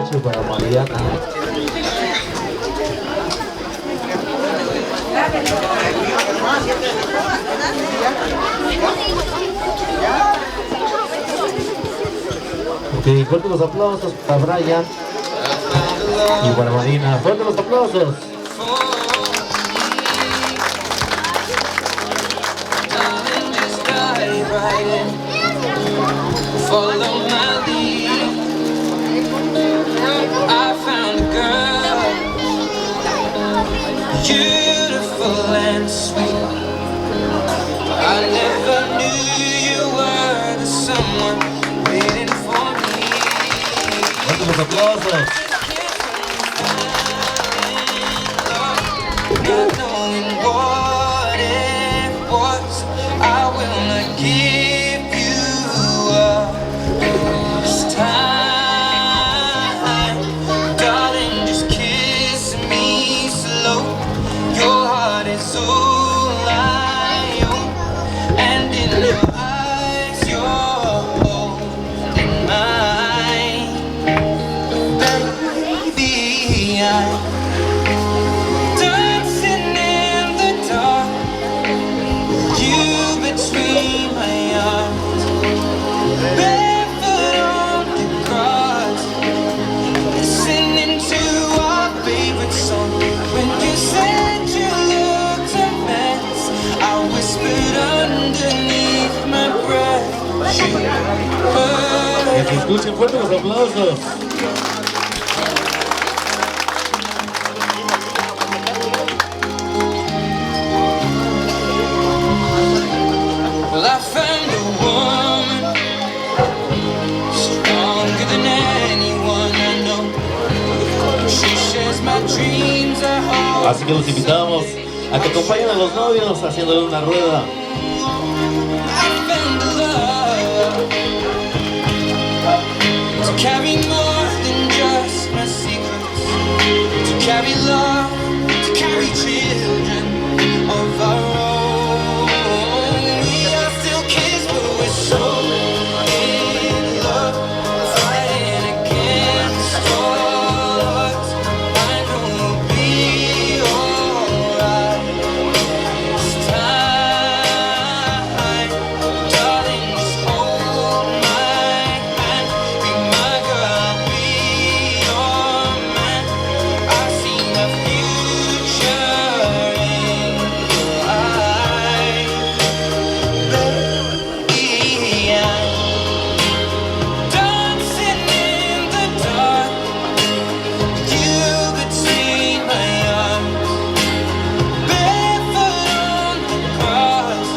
noche para Mariana. Ok, fuertes los aplausos para Brian y para Marina. Fuertes los aplausos. Follow my lead. I found a girl, beautiful and sweet. I never knew you were the someone waiting for me. Fuertes los aplausos. Not knowing what it was, I will not give you up this time. Darling, just kiss me slow. Your heart is all I own, and in your eyes you're holding mine. Baby, I'm dancing in the dark, you between my arms, barefoot on the grass, listening to our favorite song. When you said you looked a mess, I whispered underneath my breath. Que se escuchen fuertes los aplausos. Well, I found a woman stronger than anyone I know. She shares my dreams at home. Así que los invitamos a que acompañen a los novios haciéndole una rueda. I found a love to carry more than just my secrets, to carry love, to carry children of our own. We are still kids, but we're so in love, fighting against all odds. I know we'll be alright this time. Darling, just hold my hand, be my girl, be your man. I see my future in your eyes. Baby, I'm dancing in the dark, you between my arms, barefoot on the grass,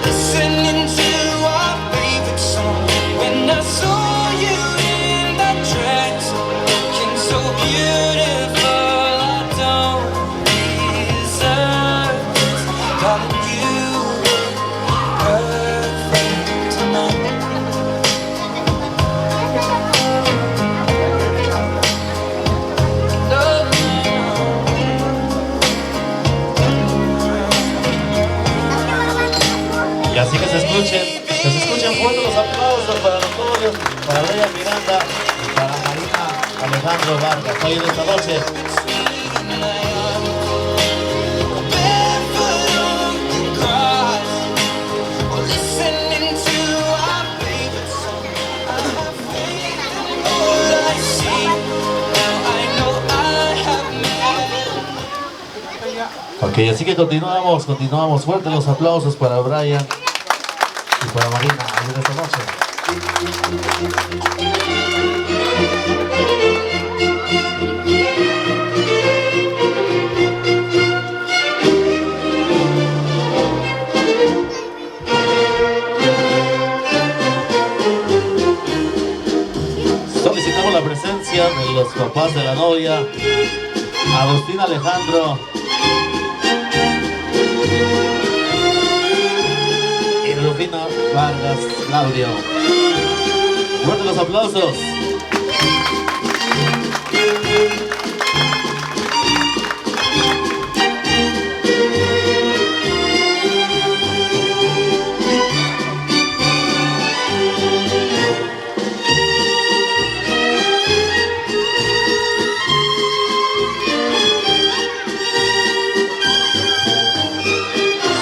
listening to our favorite song. When I saw you in that dress, looking so beautiful, I don't deserve this. Darling, you were perfect tonight. Y así que se escuchen fuertes los aplausos para los novios, para Brian Miranda y para Marina Alejandro Vargas. Hoy en esta noche. Barefoot on the grass, listening to our favorite song. I have faith in all I see. Now I know I have met. Ok, así que continuamos. Fuertes los aplausos para Brian y para Marina hoy en esta noche. Solicitamos la presencia de los papás de la novia, Agustín Alejandro y Rufina Vargas Claudio. Fuertes los aplausos.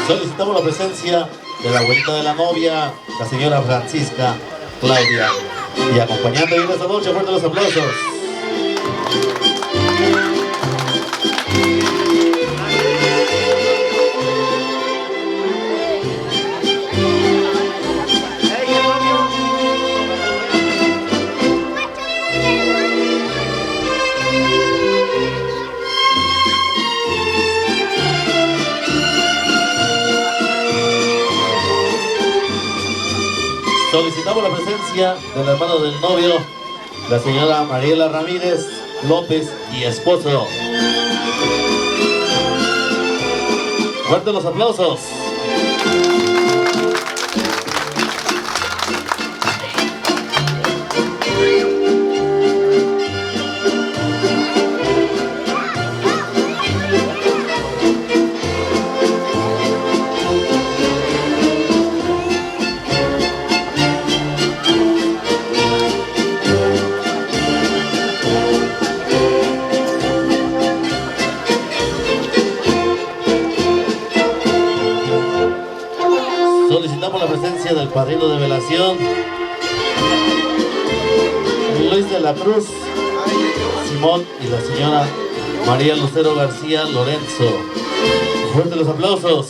Solicitamos la presencia de la abuelita de la novia, la señora Francisca Claudia. Y acompañando en esta noche, fuerte los aplausos. Solicitamos la presencia del hermano del novio, la señora Mariela Ramírez López y esposo. Fuertes los aplausos. Solicitamos la presencia del padrino de velación, Luis de la Cruz Simón y la señora María Lucero García Lorenzo. Fuertes los aplausos.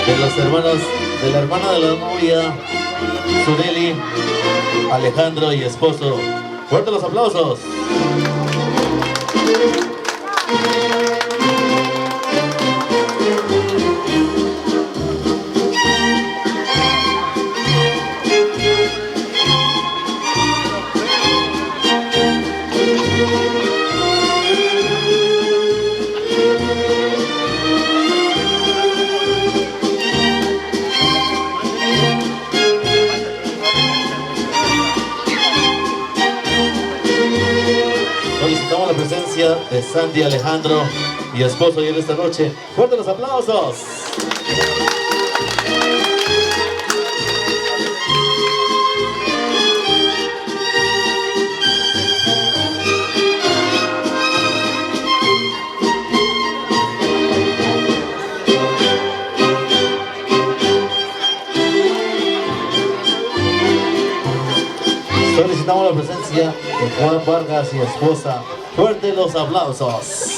De los hermanos, de la hermana de la novia, Sureli, Alejandro y esposo. Fuertes los aplausos. Solicitamos la presencia de Sandy Alejandro y esposo y en esta noche. ¡Fuertes los aplausos! Solicitamos la presencia de Juan Vargas y esposa. Fuertes los aplausos.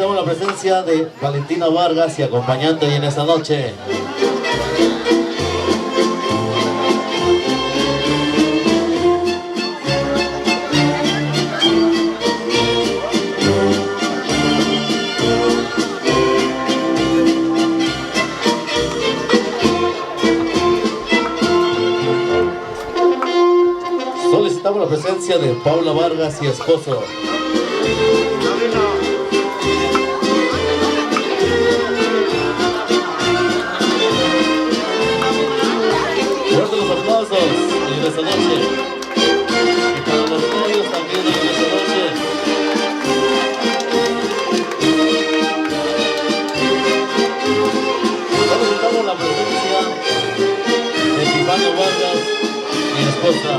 La presencia de Valentina Vargas y acompañante y en esta noche. Solicitamos la presencia de Paula Vargas y esposo. En esta noche y para los novios también en esta noche. Solicitamos la presencia de Tiffany Vargas, mi esposa.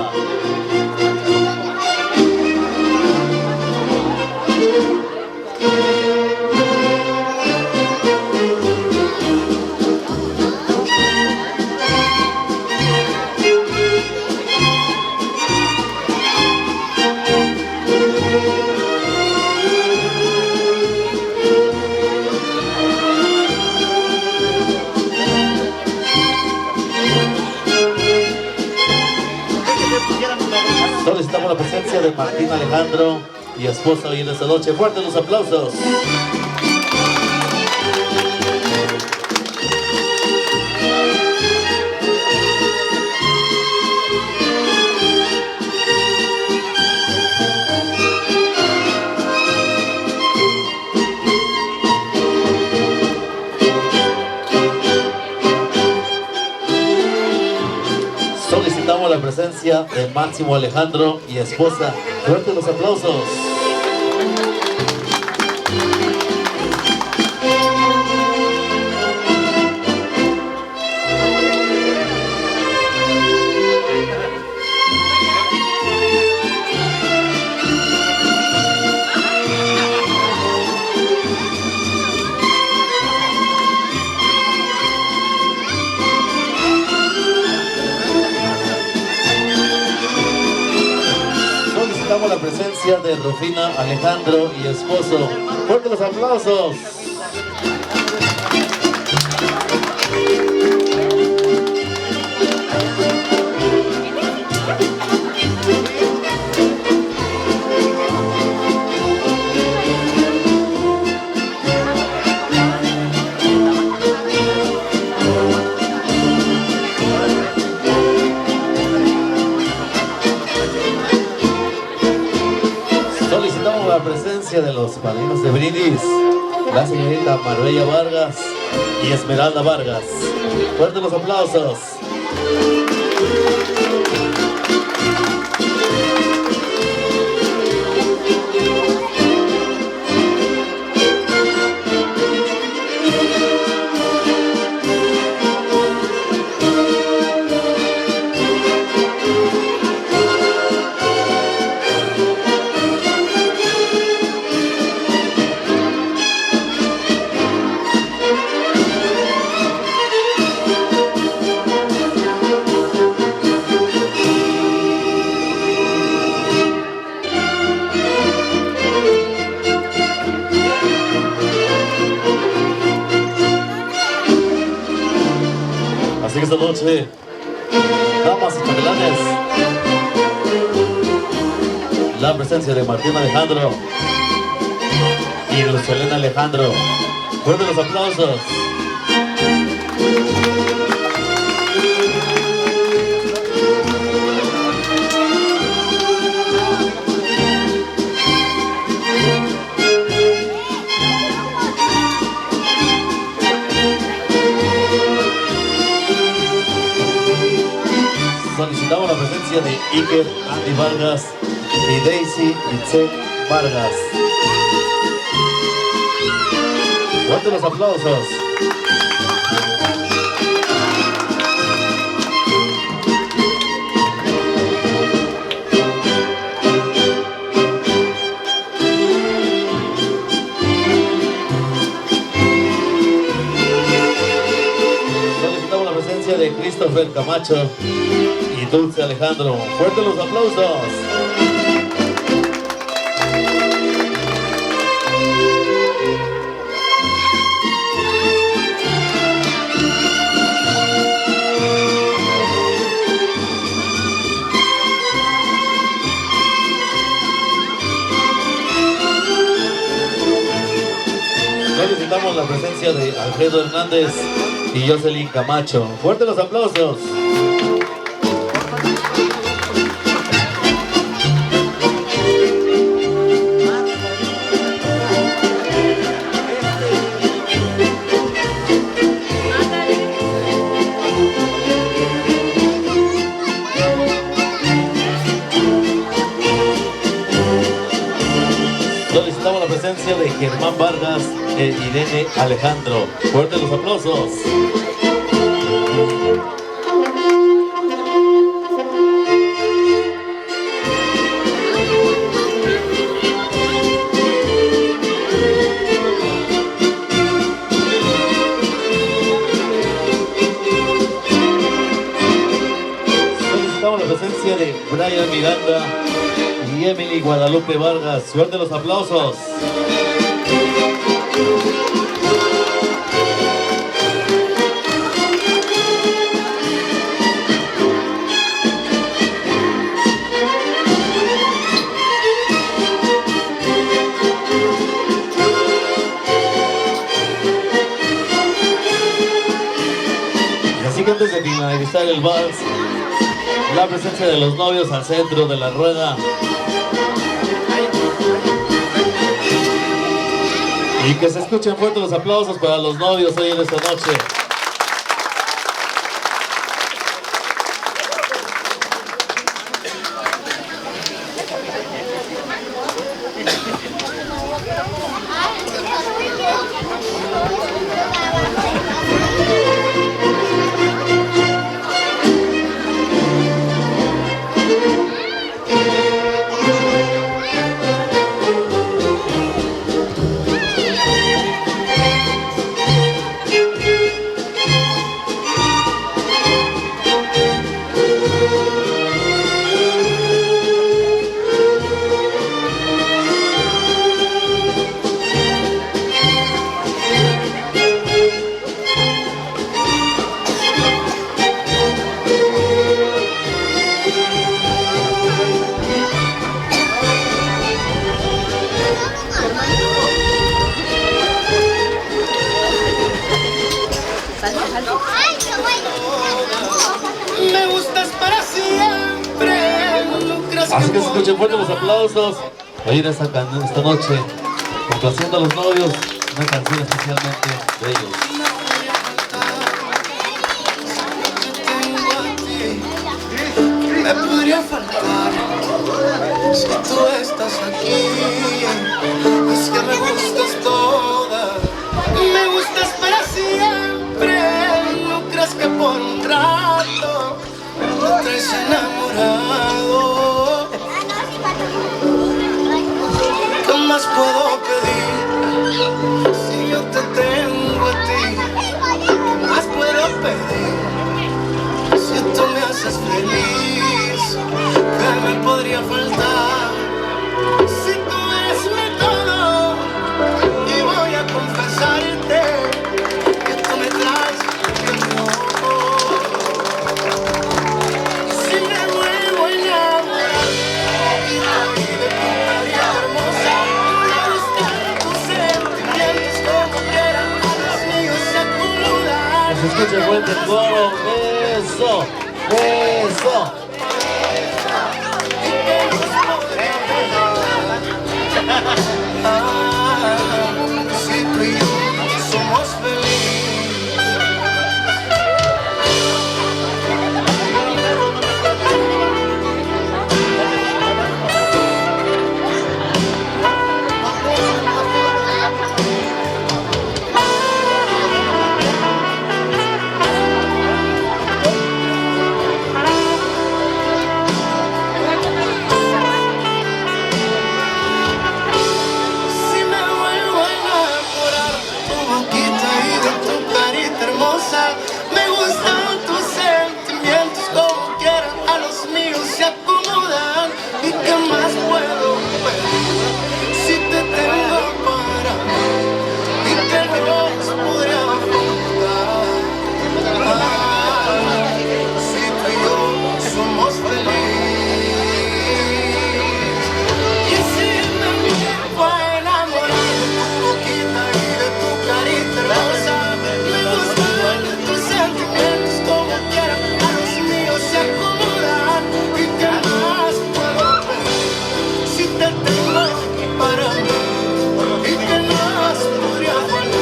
de Martín Alejandro y esposa hoy en esta noche. Fuertes los aplausos. Solicitamos la presencia de Máximo Alejandro y esposa. Fuertes los aplausos. Solicitamos la presencia de Rufina Alejandro y esposo. Fuertes los aplausos. Solicitamos la presencia de los padrinos de brindis, la señorita Marbella Vargas y Esmeralda Vargas. Fuertes los aplausos. Así que esta noche, damas y chambelanes, la presencia de Martín Alejandro y Lucelena Alejandro. Fuertes los aplausos. Solicitamos la presencia de Iker Andy Vargas y Daisy Itzek Vargas. Fuertes los aplausos. Solicitamos la presencia de Christopher Camacho y Dulce Alejandro. Fuertes los aplausos. Solicitamos la presencia de Alfredo Hernández y Jocelyn Camacho. Fuertes los aplausos. Solicitamos la presencia de Germán Vargas e Irene Alejandro. Fuertes los aplausos. Solicitamos la presencia de Brian Miranda y Emily Guadalupe Vargas. Fuertes los aplausos. finalizar el vals, la presencia de los novios al centro de la rueda. Y que se escuchen fuertes los aplausos para los novios hoy en esta noche. Me gustas para siempre. Así que se escuchen fuertes los aplausos hoy en esta noche, complaciendo a los novios, una canción especialmente de ellos. Me podría faltar si tú estás aquí. Es que me gustas toda. Me gustas para siempre. No creas que por un rato me traes enamorado. ¿Qué más puedo pedir si yo te tengo a ti? ¿Qué más puedo pedir si tú me haces feliz? ¿Qué me podría faltar si tú eres mi todo? Y voy a confesarte que tú me traes bien loco. Si me vuelvo a enamorar y voy de tu carita hermosa, voy a buscar tus sentimientos como quieran a los míos se acomodan. Que se escuche fuerte el coro. ¡Eso! ¡Eso! Si tú y yo somos felices. Si me vuelvo a enamorar, tu boquita y de tu carita hermosa. Me gustan tus sentimientos como quieran a los míos se acomodan. ¿Y qué más puedo pedir si te tengo para mí? ¿Y qué nos podría faltar? Si tú y yo somos felices. Y si me vuelvo a enamorar de tu boquita y de tu carita hermosa. Me gustan tus sentimientos como quieran a los míos se acomodan. ¿Y qué más puedo pedir si te tengo para mí? ¿Y qué más podría faltar?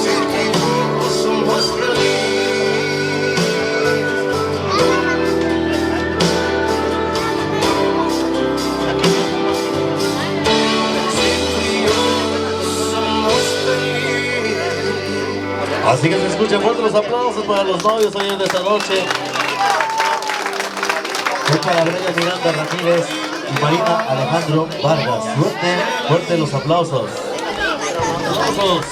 Si tú y yo somos felices. Así que se escuchen fuertes los aplausos para los novios hoy en esta noche. Hoy para Brenda Miranda Ramírez y Marina Alejandro Vargas. Fuerte los aplausos. Aplausos.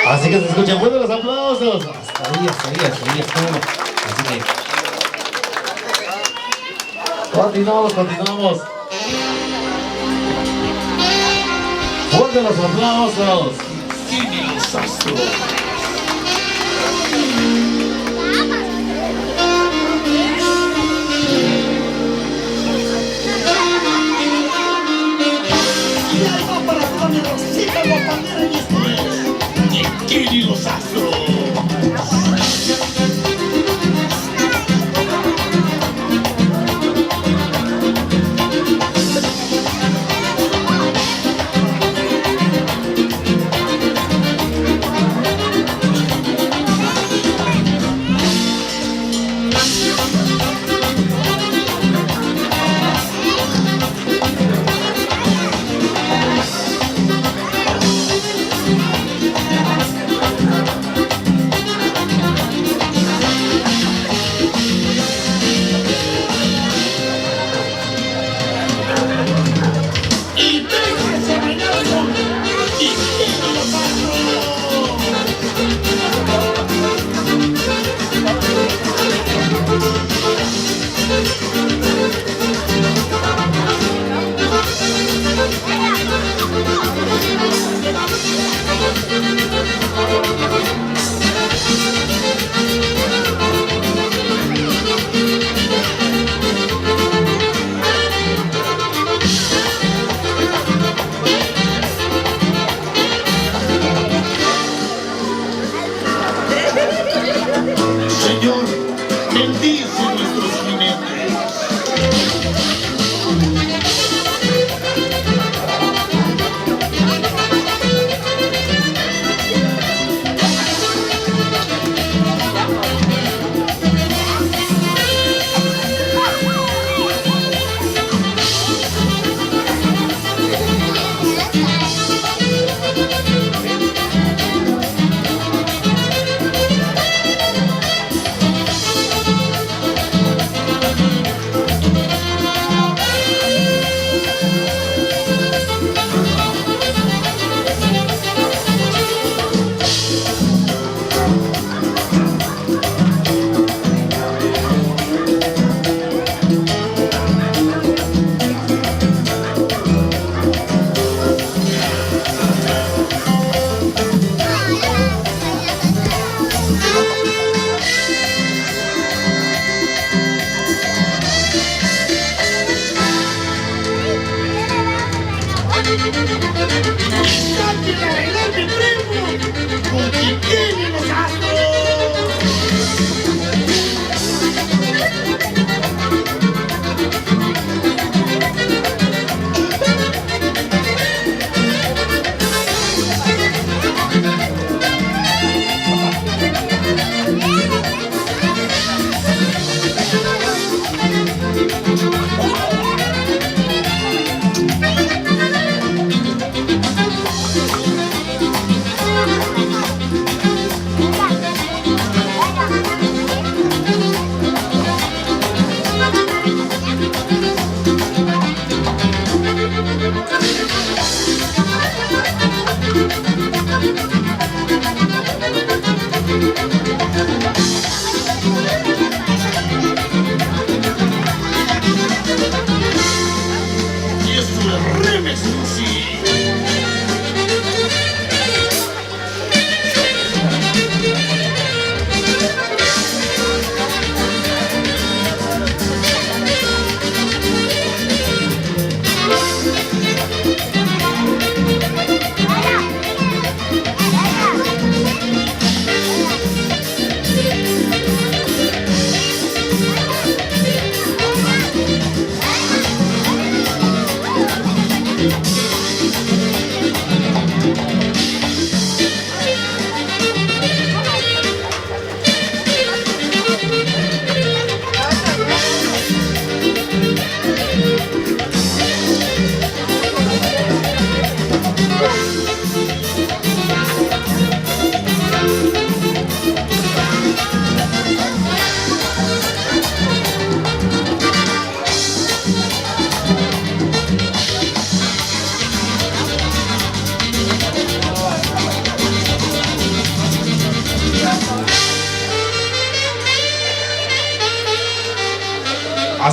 Así que se escuchan buenos los aplausos. Hasta ahí, estuvo. Así que continuamos. Fuerte los aplausos. Y algo para toda mi rosita, compañera en este Kini los Astros.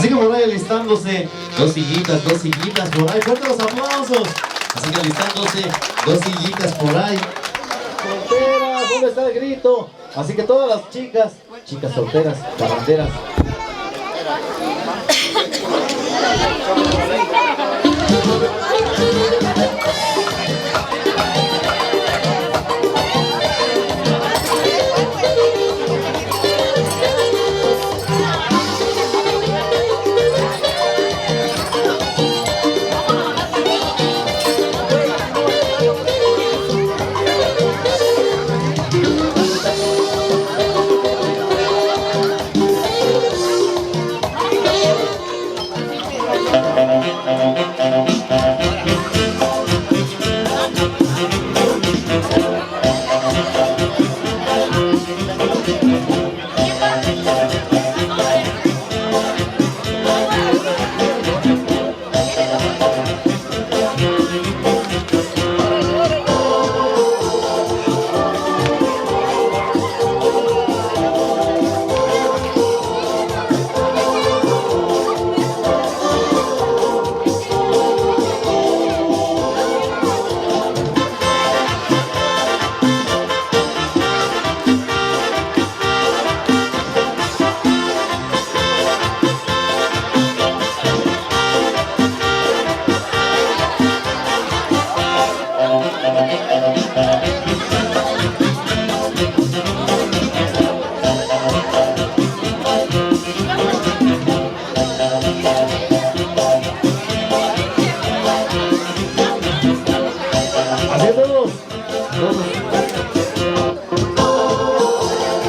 Así que por ahí alistándose, dos sillitas por ahí, fuertes los aplausos. Así que alistándose, dos sillitas por ahí. Solteras, ¿dónde está el grito? Así que todas las chicas solteras, parranderas.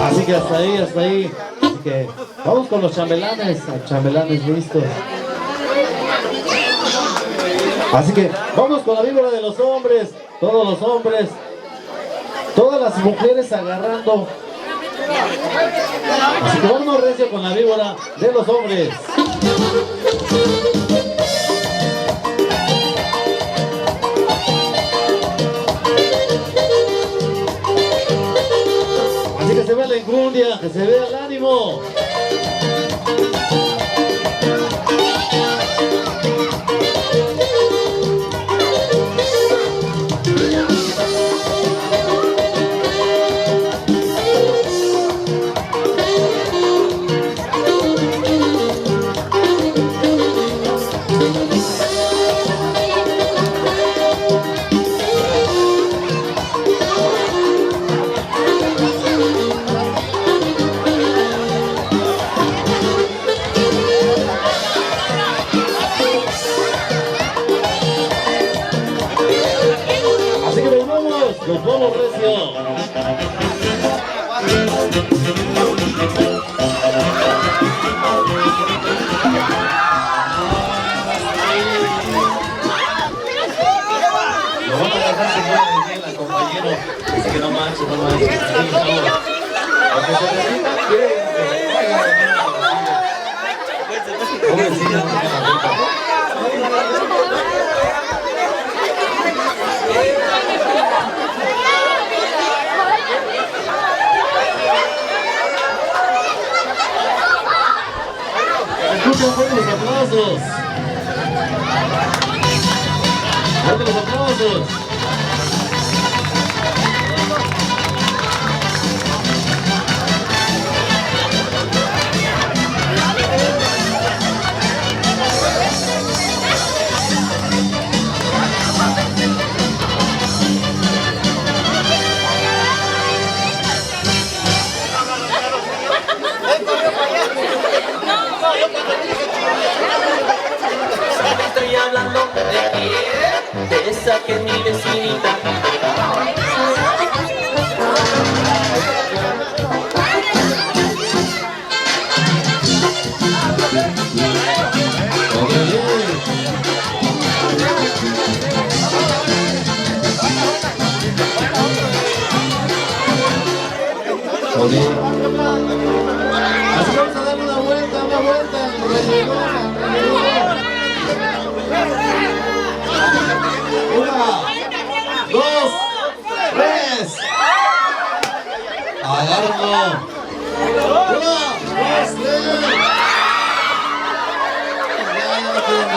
Así que hasta ahí. Así que vamos con los chambelanes listos. Así que vamos con la víbora de los hombres, todos los hombres, todas las mujeres agarrando. Así que vamos recio con la víbora de los hombres. Así que se vea la enjundia, que se vea el ánimo. Nos vamos recio. Lo van a dejar sin buena higiene al compañero. Así que no manches. Porque se necesita escuchen fuerte los aplausos. Fuerte los aplausos. Estoy hablando de quién, de esa que es mi vecinita. Así vamos a darle una vuelta. Una, dos, tres. Agárrenlo. Una, dos, tres.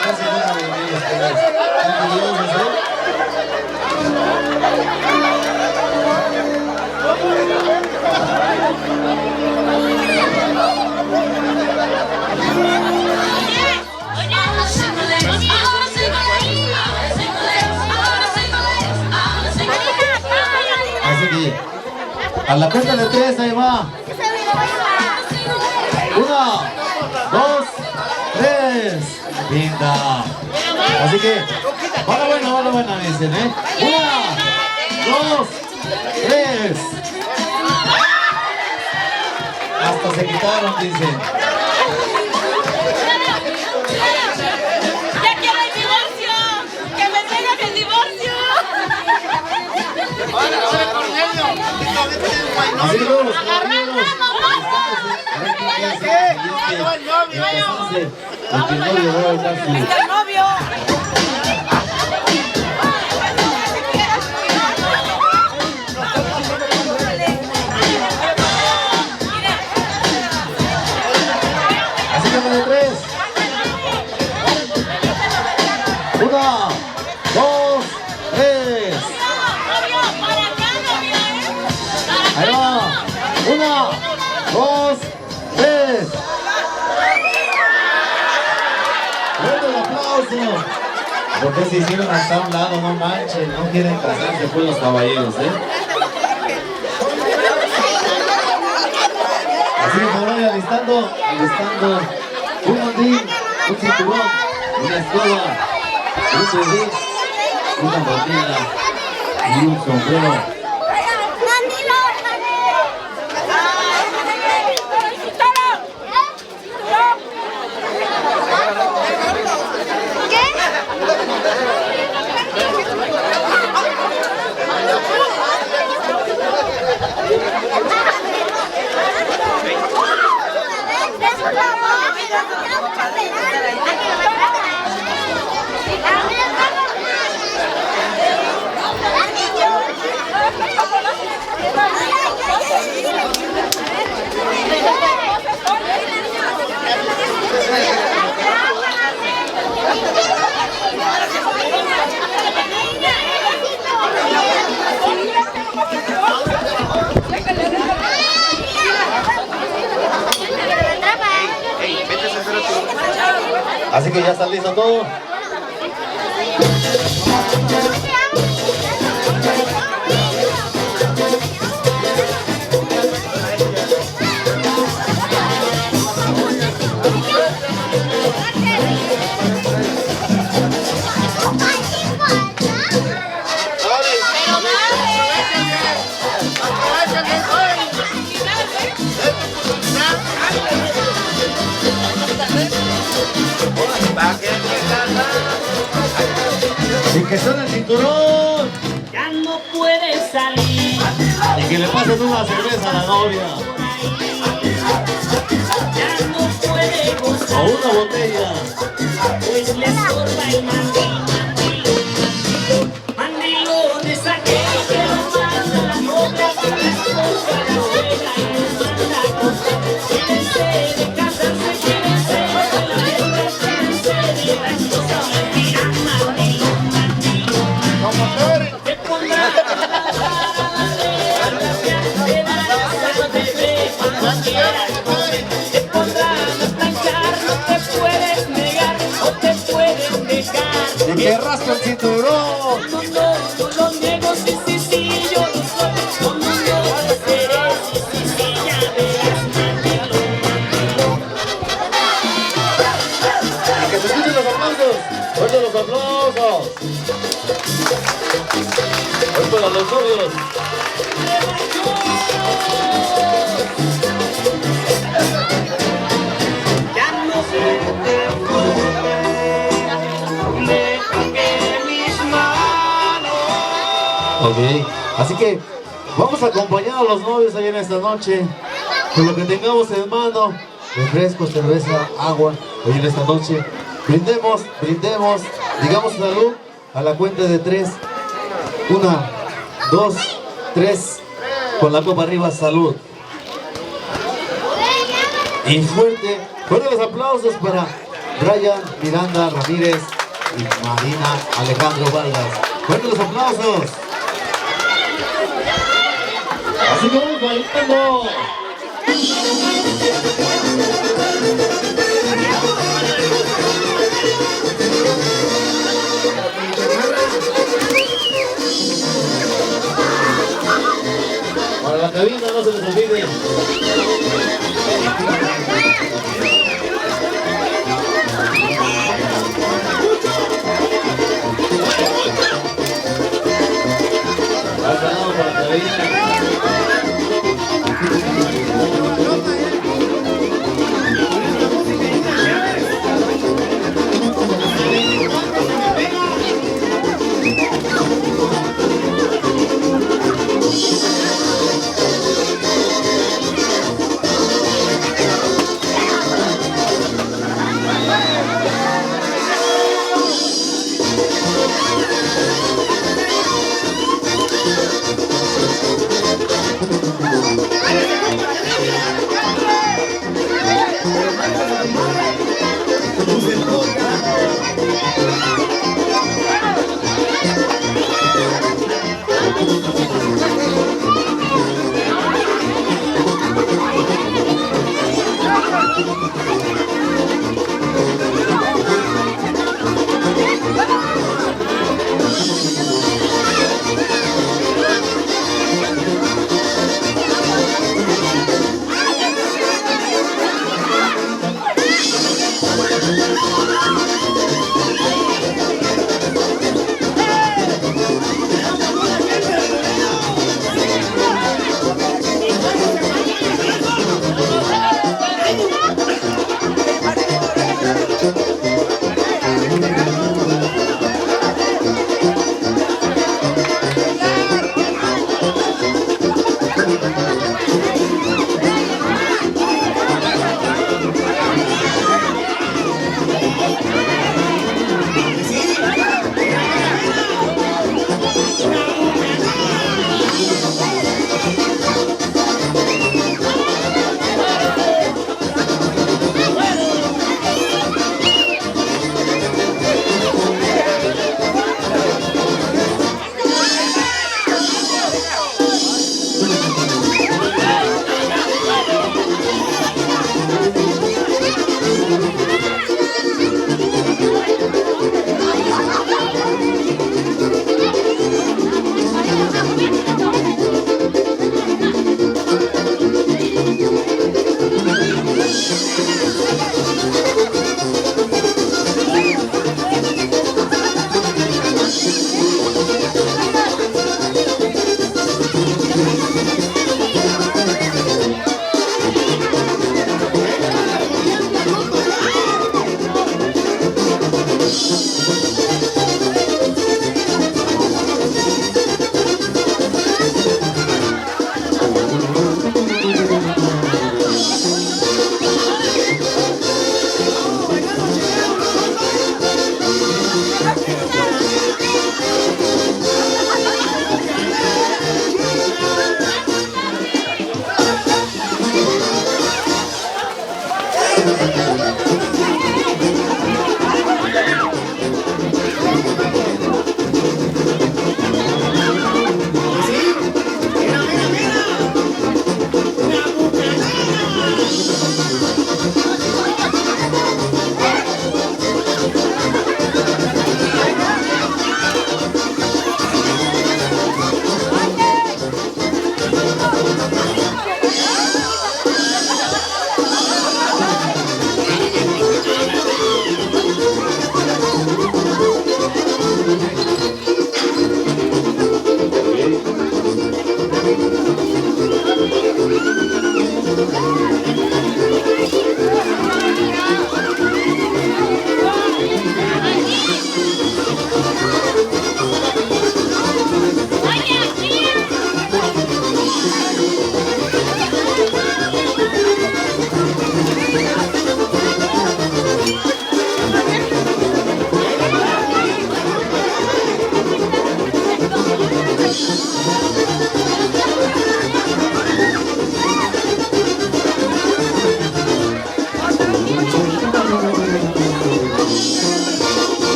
casi nada de ellos, pues. Orgullosos, ¿eh? Así que a la cuenta de 3, ahí va. 1, 2, 3. Linda. Así que, vale buena, dicen, ¿eh? 1, 2, 3. Hasta se quitaron, dicen. ¡Ya quiero el divorcio! ¡Que me traigan el divorcio! Así que los caballeros. El que no le va a dar su... ¡El novio! Así que de 3. 1, 2, 3. Ahí va. 1, 2, 3. Fuerte el aplauso. Porque se hicieron hasta un lado, no manchen, no quieren casarse pues los caballeros, ¿eh? Así que me voy alistando un mandil, un cinturón, una escoba, un cerdiz, una botella y un sombrero. Así que ya está listo todo. Y que suene el cinturón. Ya no puedes salir. Y que le pasen una cerveza a la novia. Ya no puede O gozar. una botella. Pues le estorba el mandil. Mandilón es aquel que lo manda la novia para la esposa, lo deja y lo manda a acostar. Quídense de casarse, quídense de la letra, quídense de la esposa. Mentira, mandilón, mandilón. Te pondrá a te darás al bebé cuando quieras comer. Te pondrán a planchar, no te puedes negar, no te puedes dejar. Y que rasca el cinturón. No lo niego, sí, sí, sí, yo lo soy. No lo seré, sí, sí, sí, ya verás, mandilón, mandilón. Y que se escuchen los aplausos. Oye los aplausos. Hoy para los novios. Ya no sé qué deja que mis manos. Ok, así que vamos a acompañar a los novios ahí en esta noche con lo que tengamos en mano, refrescos, cerveza, agua, hoy en esta noche. Brindemos, digamos salud a la cuenta de 3. 1, 2, 3, con la copa arriba, salud. Y fuerte los aplausos para Brian Miranda Ramírez y Marina Alejandro Vargas. Fuertes los aplausos. Así que vamos bailando. Para la cabina, no se les olvide. Para la cabina.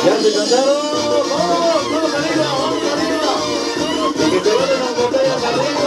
¿Ya se cantaron? ¡Vamos! ¡Vamos arriba! ¡Vamos arriba! ¡Que se vayan las botellas arriba!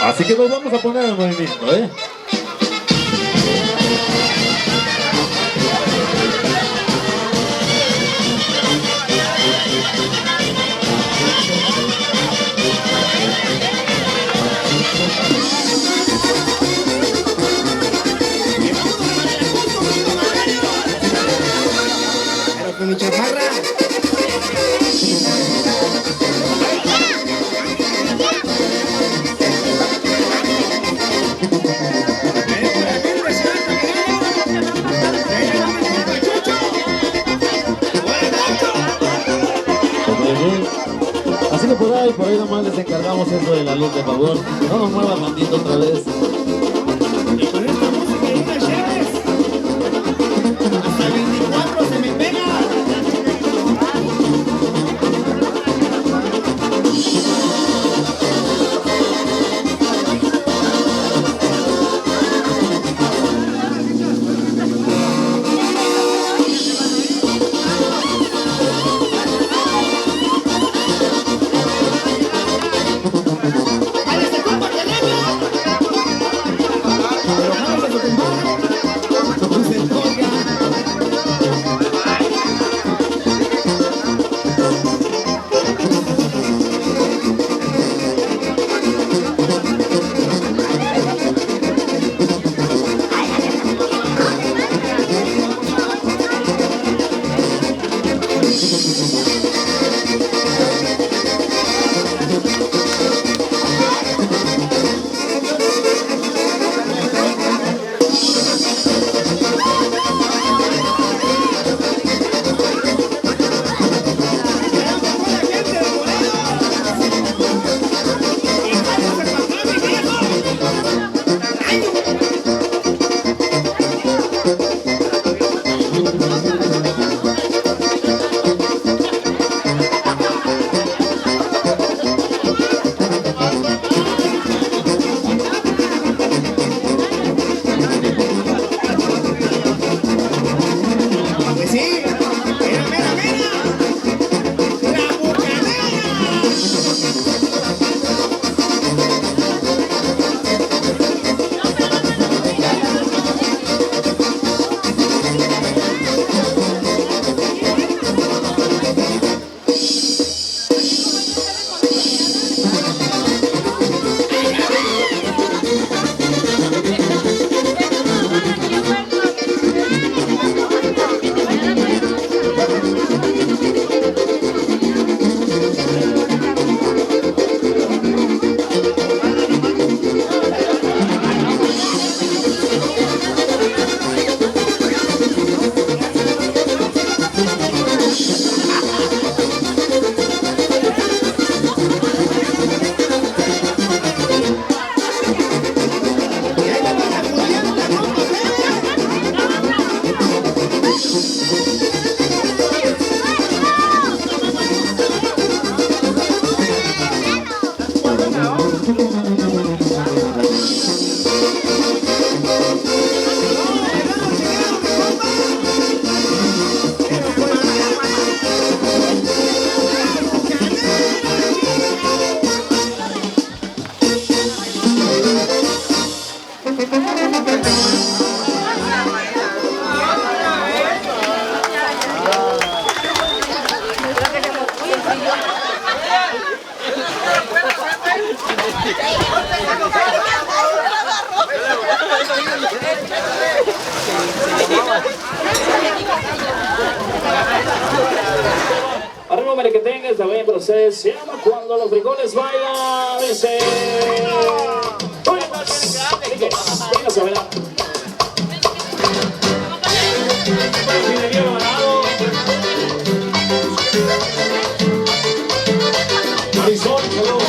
Así que nos vamos a poner en movimiento, ¿eh? Pero con mi chamarra. Así que por ahí nomás les encargamos eso de la luz, de favor. No nos muevan tantito otra vez. Y con esta música y unas cheves, hasta el 24 se me pega. Arriba para que tengas también proceso. Se llama Cuando los frijoles bailan. Dice. Oye, más. Venga, se verá. Marisol, saludos.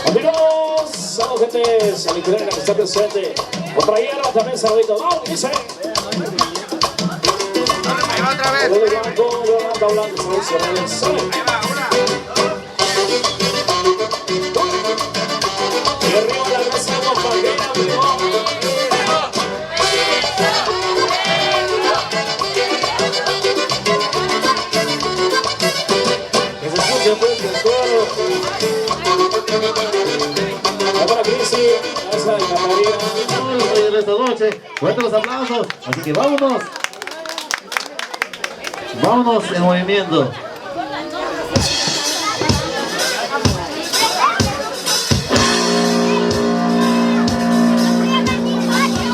Amigos, saludos gente, Salitrera que está presente. Otra hierba también, saludito. No, dice. Ahí va otra vez. Ahí va, una. qué fuerte el coro. La para Crisi, esa de Catarina. Vamos a ir esta noche. Fuertes los aplausos. Así que vámonos. Vámonos en movimiento.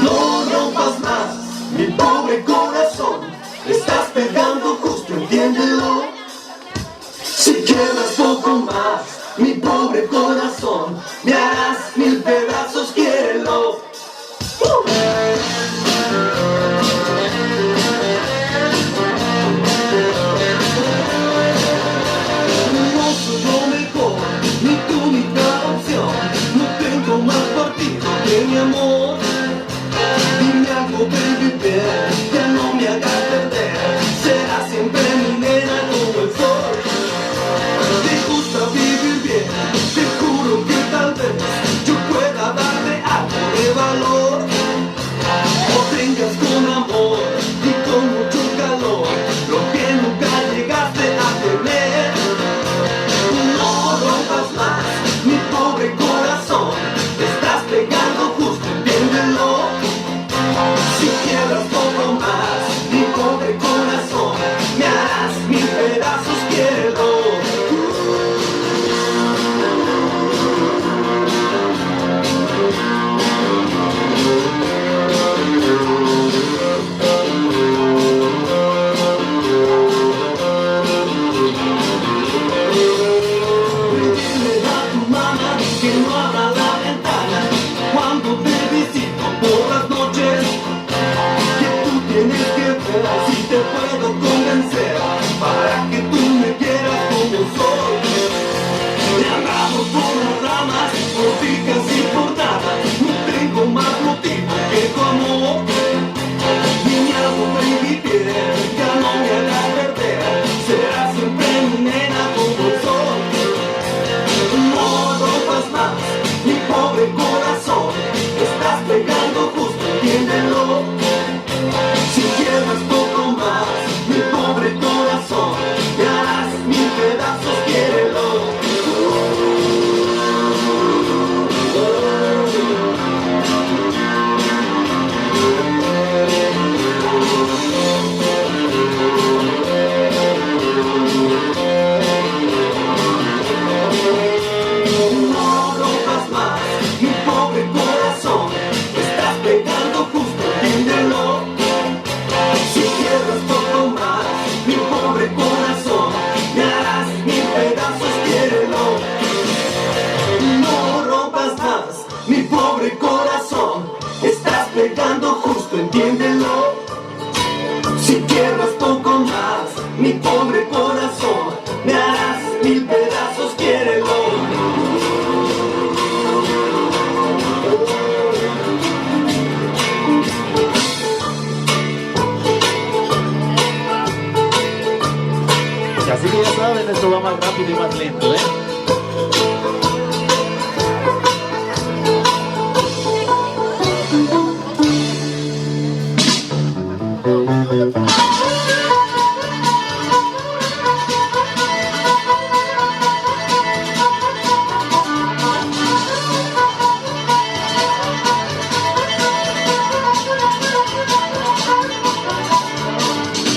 No rompas más mi pobre corazón, estás pegando justo, entiéndelo. Si quiebras poco más mi pobre corazón, me harás mil pedazos, quiérelo. No soy lo mejor, ni tu única opción, no tengo más partido que mi amor. Dime algo, baby, ya no me hagas perder. Serás siempre mi nena como el sol. Te gusta vivir bien, te juro que tal vez yo pueda darte algo de valor. O tengas con amor y con mucho calor lo que nunca llegaste a tener. No rompas más mi pobre corazón, te estás pegando justo, entiéndelo. Si quiebras poco más mi pobre corazón, me harás mil pedazos, quiérelo. Dile a tu mamá que no abra la ventana cuando te visito por las noches. Que tú tienes que ver si te puedo convencer para que tú me quieras como soy. Me andamos por las ramas, por picas y por nada, no tengo más motivo que tu amor. Niñado, baby, ya no me hagas perder, serás siempre mi nena como el sol. No rompas más mi pobre corazón, estás pegando justo, entiéndelo. Si quiebras poco más mi pobre corazón, me harás mil pedazos, quiérelo. No rompas más mi pobre corazón, estás pegando justo, entiéndelo. Si quiebras poco más mi pobre corazón, me harás mil pedazos, quiérelo. No rompas más mi pobre corazón, estás pegando justo, entiéndelo. Si quiebras poco más mi pobre corazón, me harás mil pedazos, quiérelo. Y así que ya saben, esto va más rápido y más lento, ¿eh?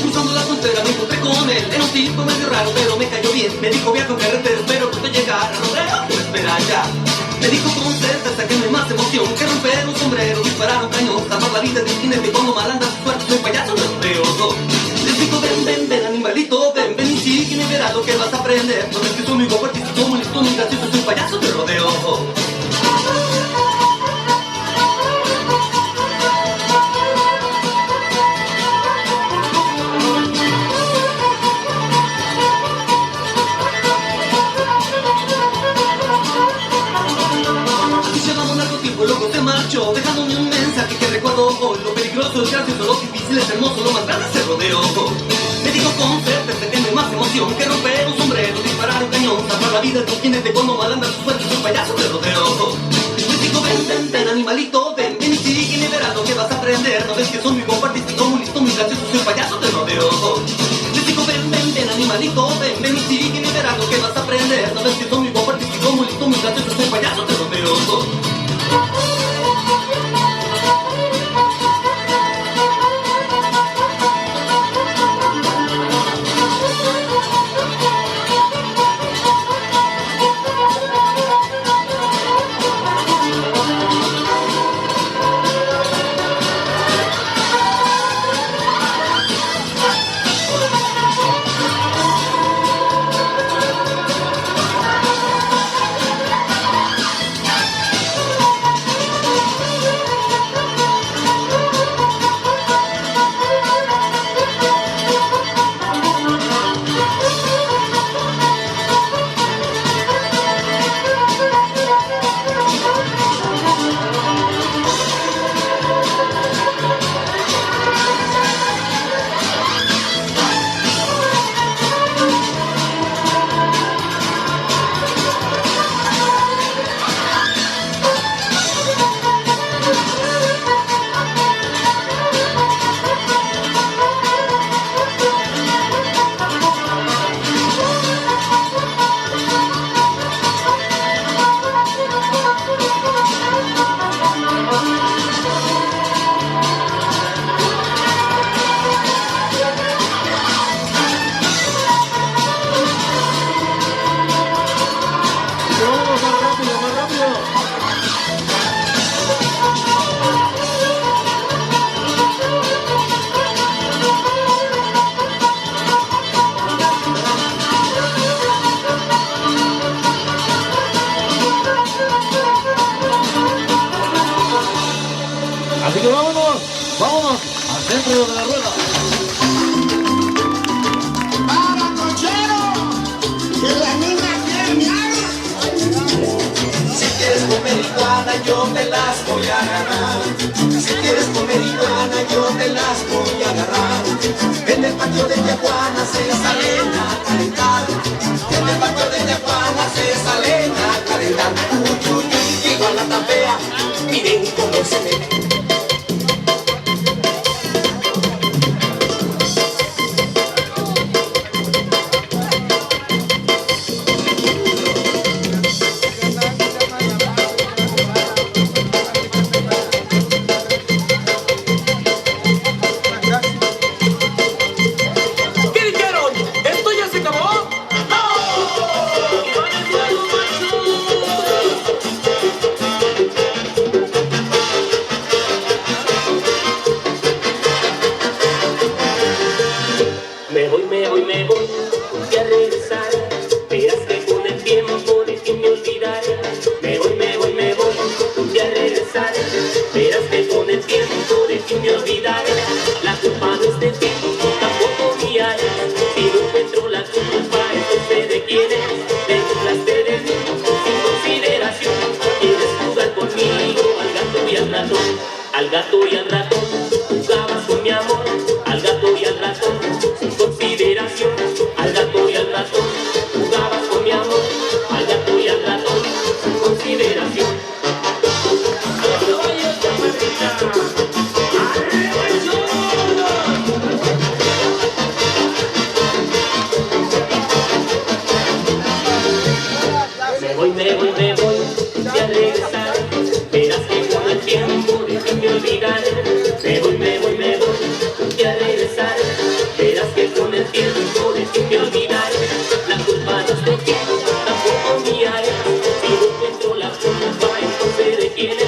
Cruzando la frontera me encontré con él, era un tipo medio raro pero me cayó bien. Me dijo viajo en carretera, espero que tú llegar a rodeo, tú espera ya. Me dijo con certeza que no hay más emoción que romper un sombrero, disparar un cañón, tapar la vida de un jinete cuando mal anda su suerte, soy payaso de rodeo. Les digo ven animalito, ven y sigue y verás lo que vas a aprender. No es que soy muy guapo, artístico, muy listo, muy gracioso, soy payaso de rodeo. Llevamos largo tiempo, luego se marchó, dejándome un mensaje que recuerdo hoy. Lo peligroso, es gracioso, lo difícil, es hermoso, lo más grande es el rodeo. Me dijo con certeza que no hay más emoción que romper un sombrero, disparar un cañón, tapar la vida de un jinete cuando mal anda su suerte, soy payaso de rodeo. Les digo ven animalito, ven y sigue y verás lo que vas a aprender. No ves que soy muy guapo, artístico, muy listo, muy gracioso, payaso de rodeo. Les digo ven animalito, ven y sigue y verás lo que vas a aprender. sabes que son mi papá y como listo mis gatos soy payaso de Romeo. Así que vámonos al centro de la rueda. Para cochero, que la niña quiere miar. Si quieres comer iguana, yo te las voy a agarrar. Si quieres comer iguana, yo te las voy a agarrar. En el patio de Tijuana se salen a calentar. En el patio de Tijuana se salen a calentar. Uy, uy, uy, iguana tan fea, miren cómo se ve. Me voy, voy a regresar. Verás que con el tiempo de ti me olvidaré. Me voy, voy a regresar. Verás que con el tiempo de ti me olvidaré. La culpa no es de ti, tampoco mía es. Si no encuentro la culpa, entonces de quién es. Te burlaste de mí, sin consideración. Quieres jugar conmigo al gato y al ratón. Al gato y al ratón, jugabas con mi amor. Al gato y al ratón, sin consideración. Al gato y al ratón, jugabas con mi amor. Al gato y al ratón, sin consideración. A los caballos de Margarita, ¡arriba el sol! Me voy, voy a regresar. Verás que con el tiempo de ti me olvidaré. Me voy, voy a regresar. Verás que con el tiempo de ti me olvidaré. La culpa no es de ti, tampoco mía es. Si no encuentro la culpa, entonces de quién es.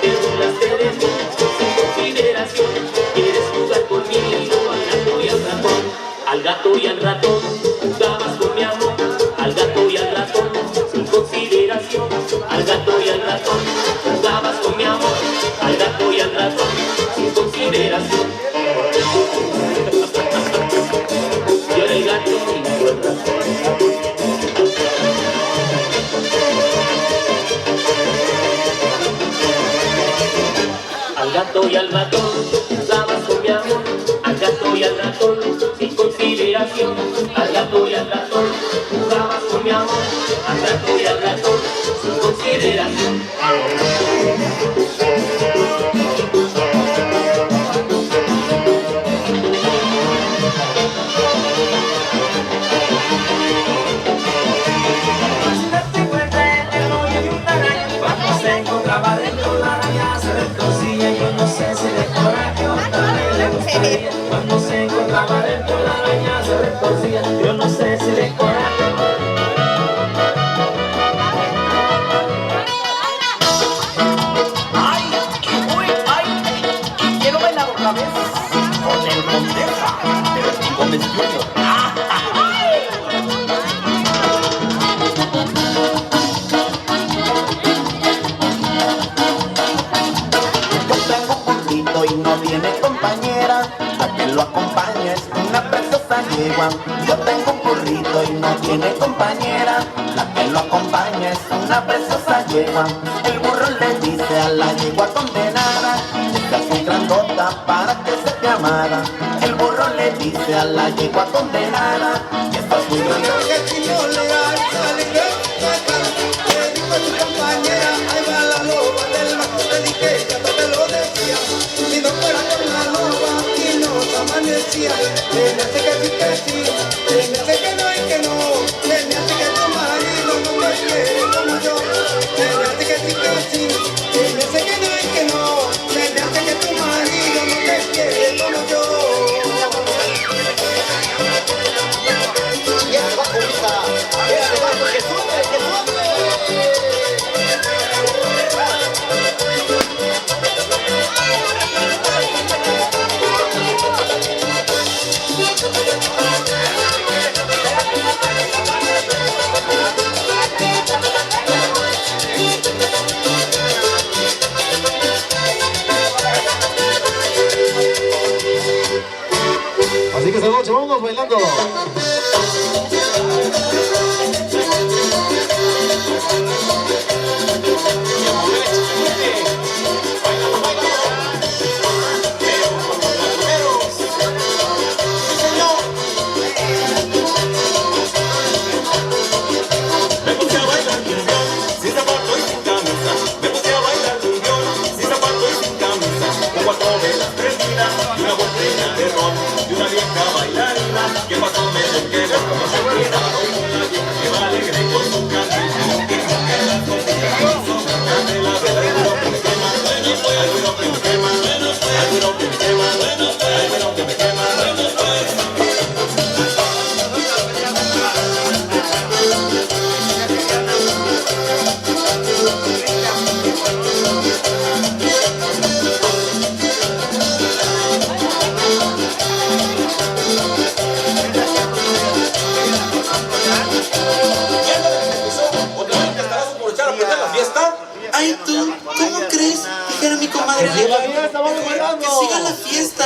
Te burlaste de mí, sin consideración. Quieres jugar conmigo al gato y al ratón. Al gato y al ratón, jugabas con mi amor. Al gato y al ratón, sin consideración. Al gato y al ratón, jugabas con mi amor. Al gato y al ratón, sin consideración. Yo era el gato y tú el ratón. Al gato y al ratón, jugabas con mi amor. Al gato y al ratón, sin consideración. Al gato y al ratón, jugabas con mi amor. Al gato y al ratón, sin consideración. yegua. Yo tengo un burrito y no tiene compañera, la que lo acompaña es una preciosa yegua. El burro le dice a la yegua condenada, esta es grandota para que se te amara. El burro le dice a la yegua condenada, esta es muy grandota. Amanecía, le me hace que sí, le me hace que no y que no, le me hace que tu marido no me quiere como yo, le me hace que sí, le me hace que no y que no, le me hace que tu marido no me quiere como yo. Y abajo, hija, abajo, que sube, que sube. Así que esta noche vámonos bailando. Ay, tú, ¿cómo crees? Dijera mi comadre. ¡Que siga la fiesta, vamos bailando! ¡Que siga la fiesta!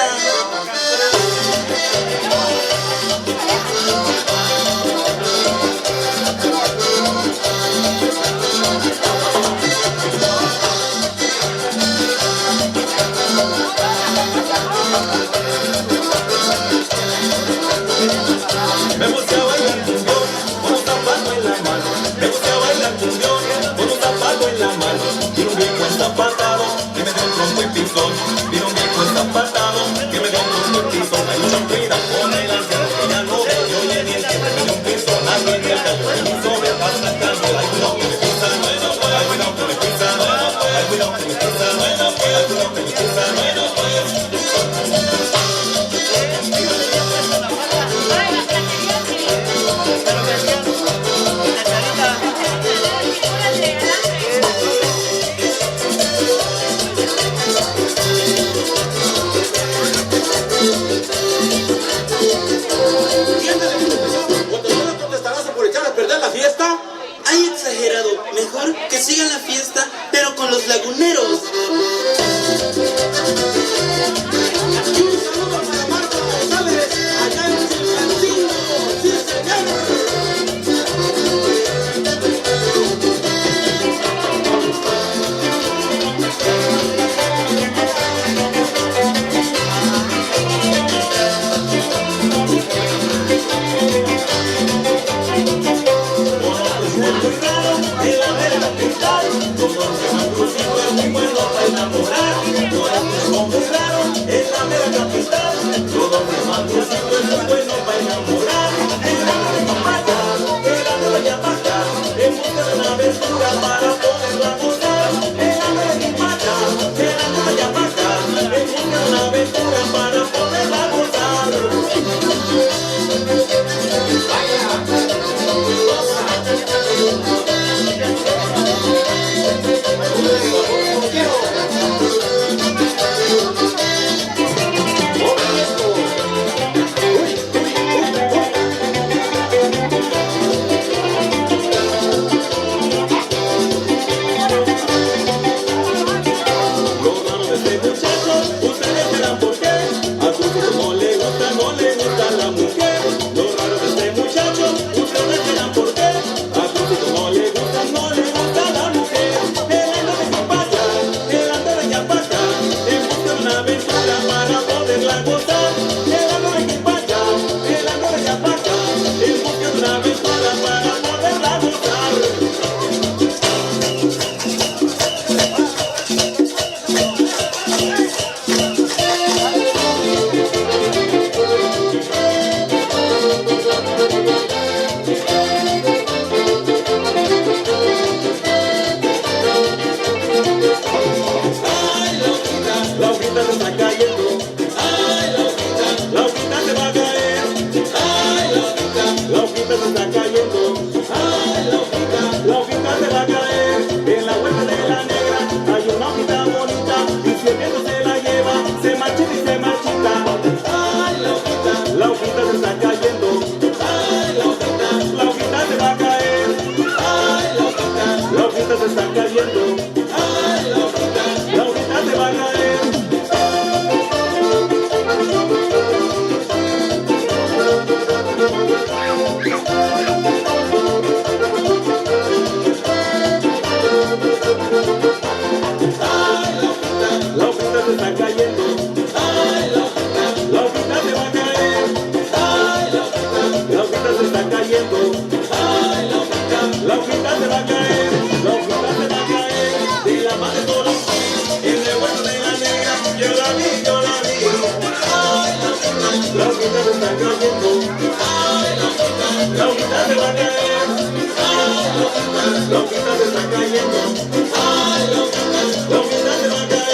Me puse a bailar cumbión, con un zapato en la mano. Me puse a bailar cumbión, con un zapato en la mano. Vino un viejo zapatado, que me dio un tronco y pisón. Vino un viejo zapatado, que me dio un tronco y pisón. Hay mucha cuida con el anciano, que ya no ve, yo le di el que me dio un pisón. Alguien me cayó en mi sobre, pasa el cambio. Ay, cuidado que me pisa, bueno, pues. Ay, cuidado que me pisa, bueno, pues. Ay, cuidado que me pisa, bueno, pues. Ay, cuidado que me pisa, bueno, pues. Ay, exagerado, mejor que siga la fiesta, pero con los laguneros. Y un saludo para Marta González, allá en Silvantino, sí señor. En la mera capital, todos los amigos es muy bueno para enamorar. Todo muy raro, en la mera capital, todos los amigos es muy bueno para enamorar. En la mera Yamaha, en busca de una aventura para poderla gozar. En la mera Yamaha, en busca de una aventura para poderla gozar. loquita se va a caer, loquita se va a caer, y la madre por un y de bueno de la negra, yo la vi, yo la vi. Ay, loquita se está cayendo, ay, loquita se va a caer, ay, loquita se está cayendo, ay, loquita se va a caer.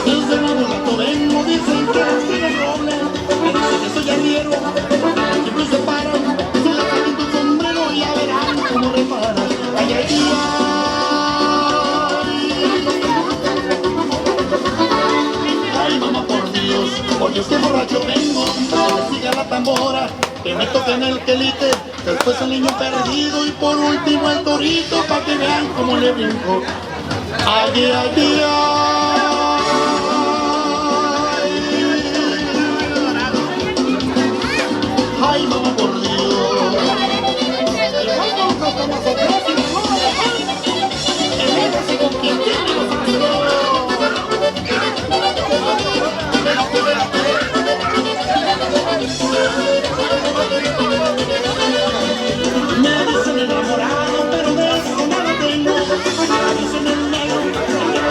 Desde Nuevo Lato vengo, dicen que tiene roble, me dicen que soy arriero, siempre se paran, se la saquen tu sombrero y ya verán cómo reparan. Ay, ay, ay. Ay, mamá, por Dios que borracho vengo, que me siga la tambora, que me toquen el quelite, después el niño perdido y por último el torito, pa' que vean cómo le brinco. Ay, ay, ay, ay. Ay, mamá, por Dios. Me dicen enamorado, pero de eso nada tengo. Me dicen el negro,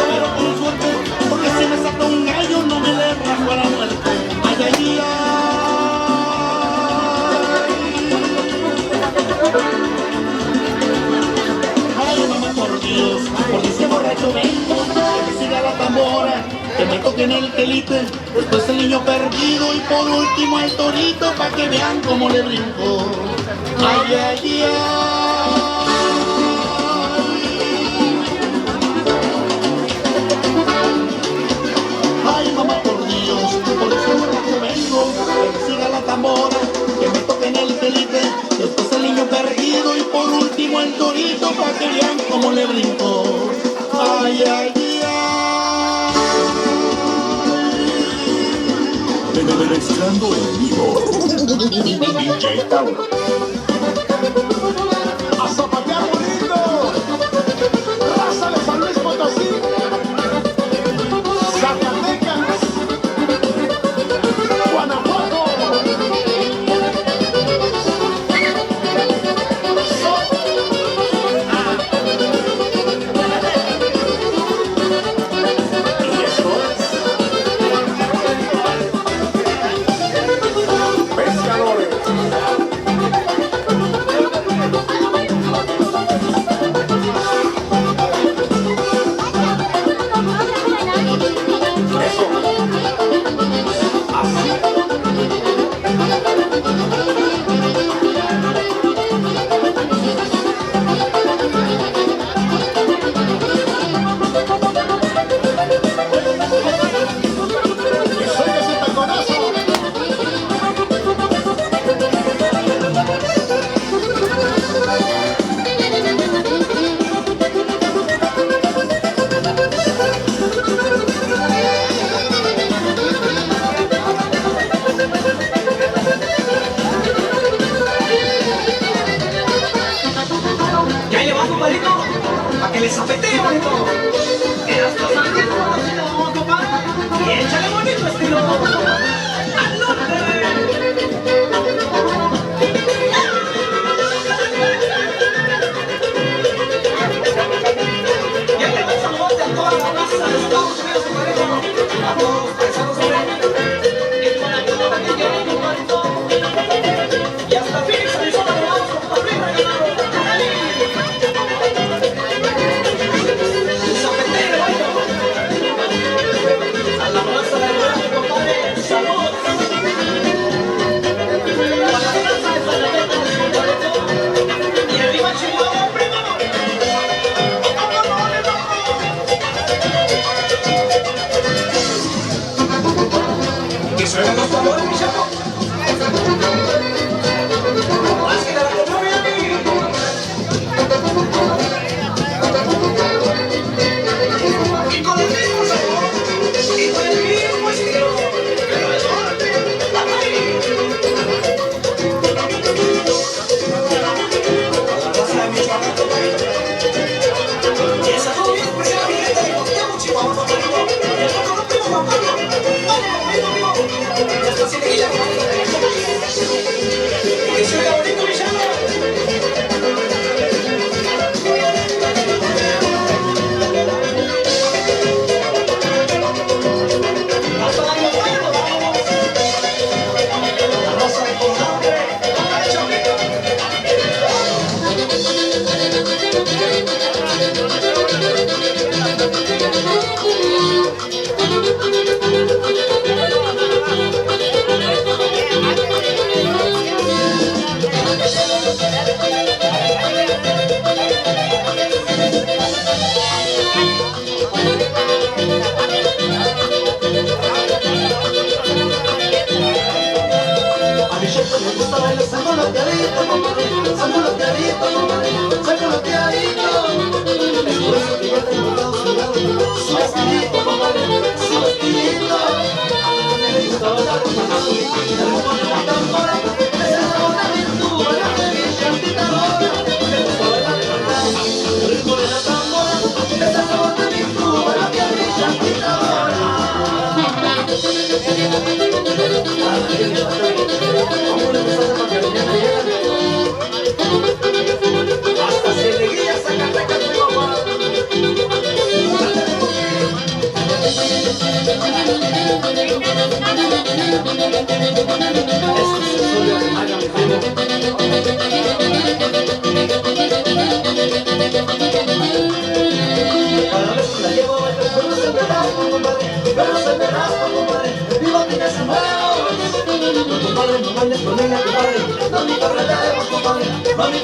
pero con suerte, porque si me saca un gallo no me le rajo a la muerte. Ay, ay, ay. Ay, mamá, por Dios que borracho vengo, que me siga la tambora, que me toquen el quelite, después el niño perdido y por último el torito, pa' que vean cómo le brinco. Ay, ay, ay. Ay, mamá, por Dios, por eso borracho vengo, que me siga la tambora, que me toquen el quelite, después el niño perdido y por último el torito, pa' que vean cómo le brinco. Ay, ay, ay. Mezclando en vivo. DJ Tauro. ¡A zapatear bonito! ¡Raza de San Luis Potosí! ¡Zacatecas! ¡Guanajuato! Y esto es Pescadores. Ya le va, compadrito, para que le zapetee bonito. Eras los ángeles, compadre. Y échale bonito estilo. ¡Al norte! Ya le va el saludote a toda la raza de Estados Unidos, compadrito. A todos los paisanos de el Guanajuato que quieren, compadrito. Y hasta Phoenix, Arizona, le vamos, compadre, regalado. A la raza de Guanajuato, compadre.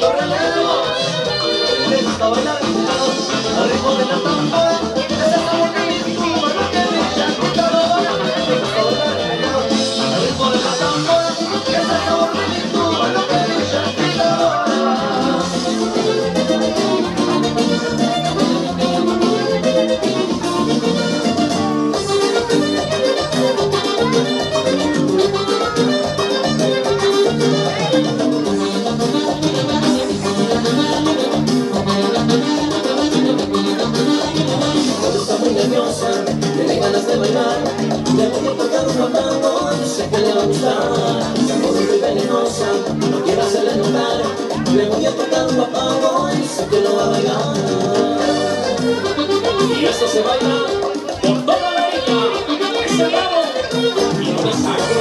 los relevos. Me gusta bailar al ritmo de la tambora. Ese sabor de mi Cuba, lo que brilla con calor. Me gusta bailar al ritmo de la tambora. Ese sabor de mi Cuba, lo que brilla con calor. Está muy nerviosa, tiene ganas de bailar. Le voy a tocar un mambo, sé que le va a gustar. Está muy venenosa, no quiero hacerle enojar. Le voy a tocar un mambo y sé que lo va a bailar. Y esto se baila por toda la vida. Es el bravo y no me saco.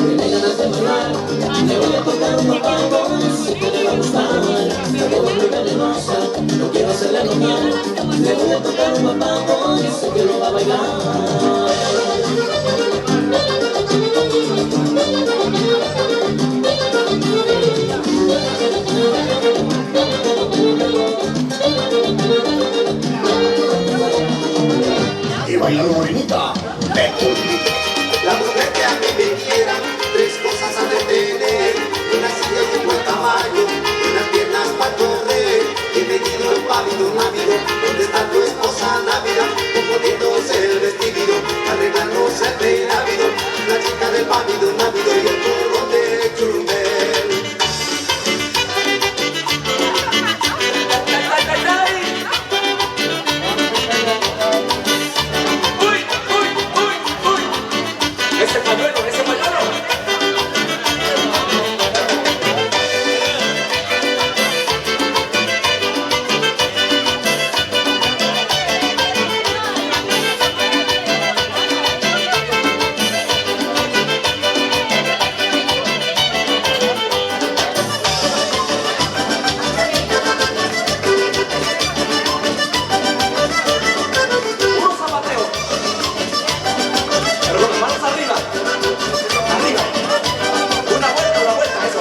Tiene ganas de bailar. Le voy a tocar un mambo, sé que le va a gustar. Está muy venenosa, no quiero hacerle enojar. Le voy a tocar un mambo, sé que lo va a bailar. Y bailando morenita, La mujer que a mí me quiera, tres cosas ha de tener: una silla y un buen caballo, unas piernas para correr. Bienvenido el pávido návido, ¿dónde está tu esposa návida? Componiéndose el vestido, arreglándose el peinávido. La chica del pávido návido y el gorro de Churumbel. ¡Ese pañuelo, ese pañuelo! Puro zapateo. Pero con las manos arriba. Arriba. Una vuelta, eso.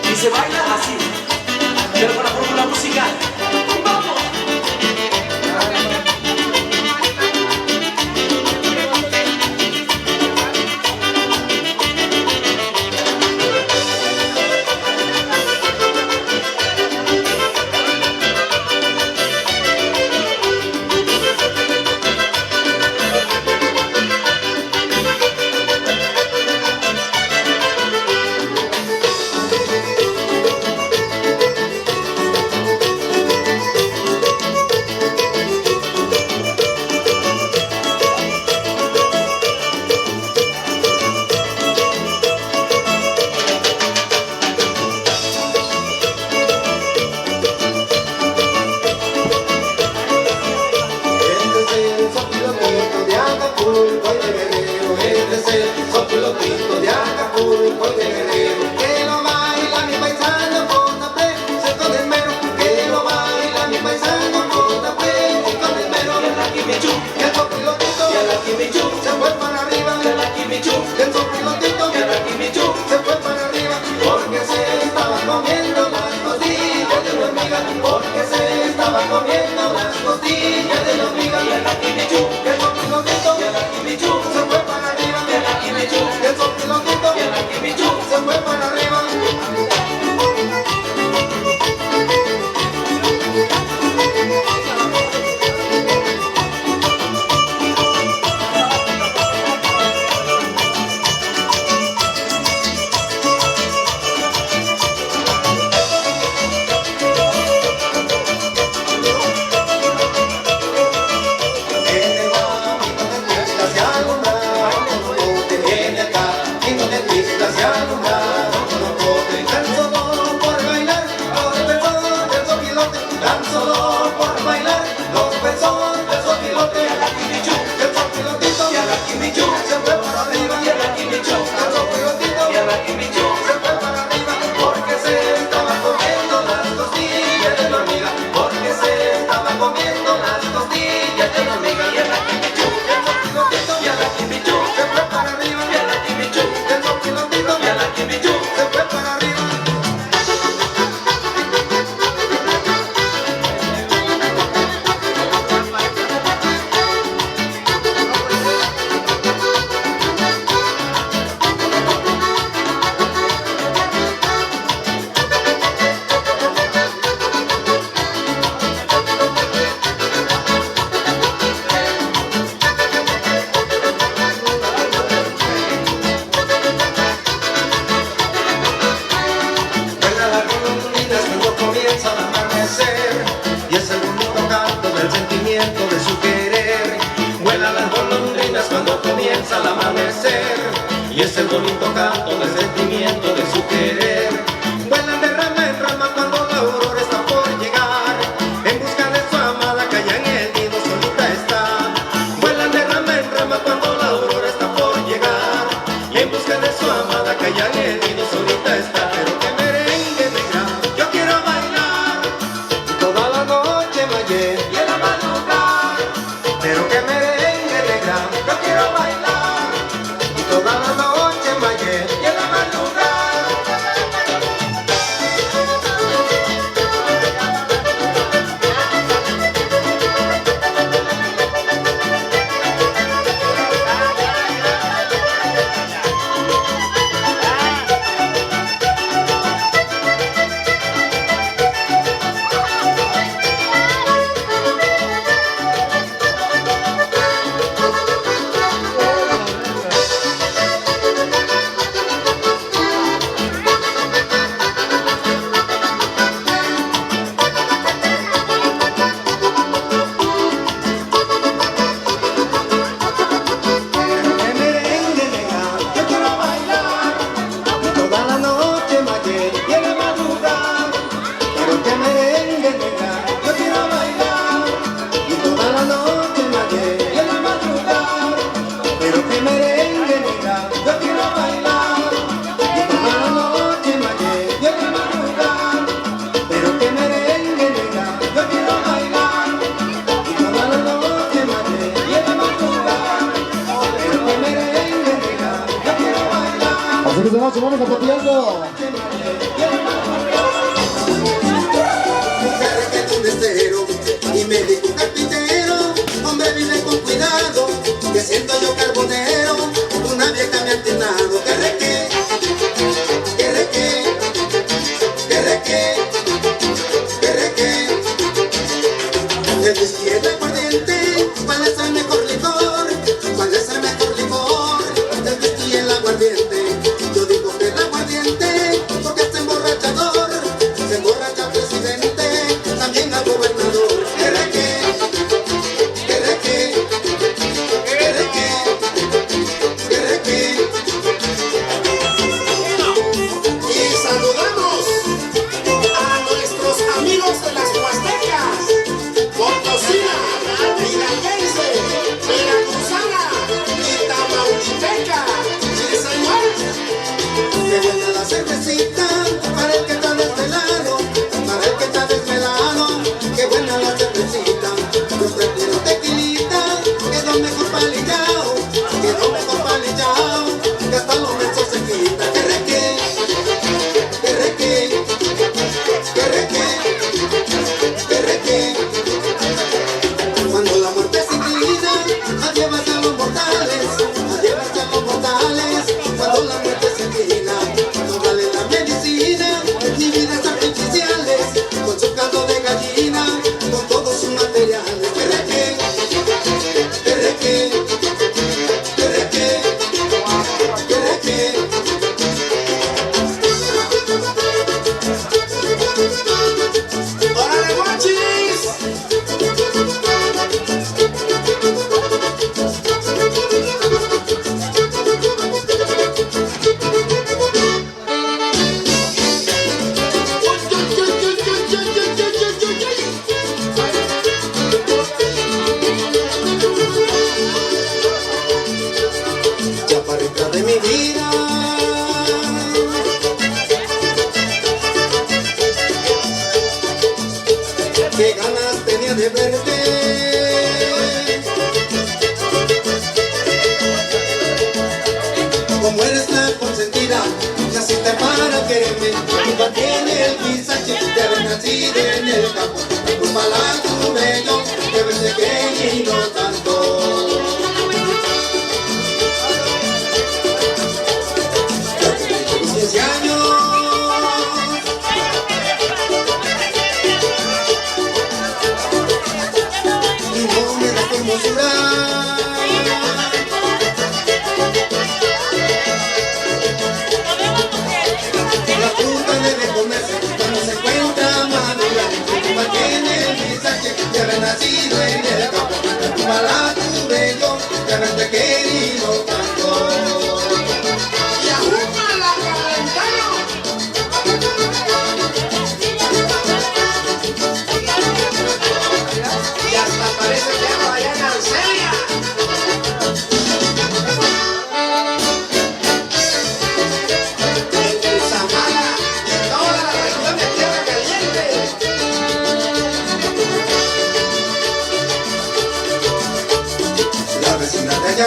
Y se baila así, pero con la fórmula musical. ¡Vamos! comienza al amanecer y es el bonito canto del sentimiento de su querer. Vuelan de rama en rama cuando la aurora está por llegar, en busca de su amada que allá en el nido solita está. Vuelan de rama en rama cuando la aurora está por llegar, y en busca de su amada que allá en el nido solita está. Pero que merengue negra, yo quiero bailar toda la noche Mayel y en la madrugada. Pero que merengue negra, yo quiero bailar toda la noche Mayel y en la madrugada. Así que esta noche vamos a copiando. Y me dijo un carpintero, hombre vive con cuidado, que siento yo carbonero, una vieja me ha atinado. Que reque, que reque, que reque, que reque. El whisky es la aguardiente, ¿cuál es el mejor licor? ¿Cuál es el mejor licor? El whisky y el aguardiente. Yo digo que el aguardiente, porque es emborrachador, se emborracha al presidente, también al gobernador. Cervecita, para el que está desvelado, para el que está desvelado, qué buena la cervecita. Yo prefiero tequilita, quedó mejor palillao, quedó mejor palillao, que hasta los mensos se quita. Que reque, que reque, que reque, que reque. Cuando la muerte se inclina a llevarse a los mortales, a llevarse a los mortales, cuando la muerte se inclina. Ni vidas artificiales, con su caldo de gallina, con todos sus materiales. Que reque, que reque, que reque, que reque. ¡Órale, guachis! De mi vida, qué ganas tenía de verte, como eres la consentida, naciste para quererme, culpa tiene el pisache de haber nacido en el campo, culpa la tuve yo de verte querido tanto. 15 años y no me da hermosura. La fruta debe comerse cuando se encuentra madura.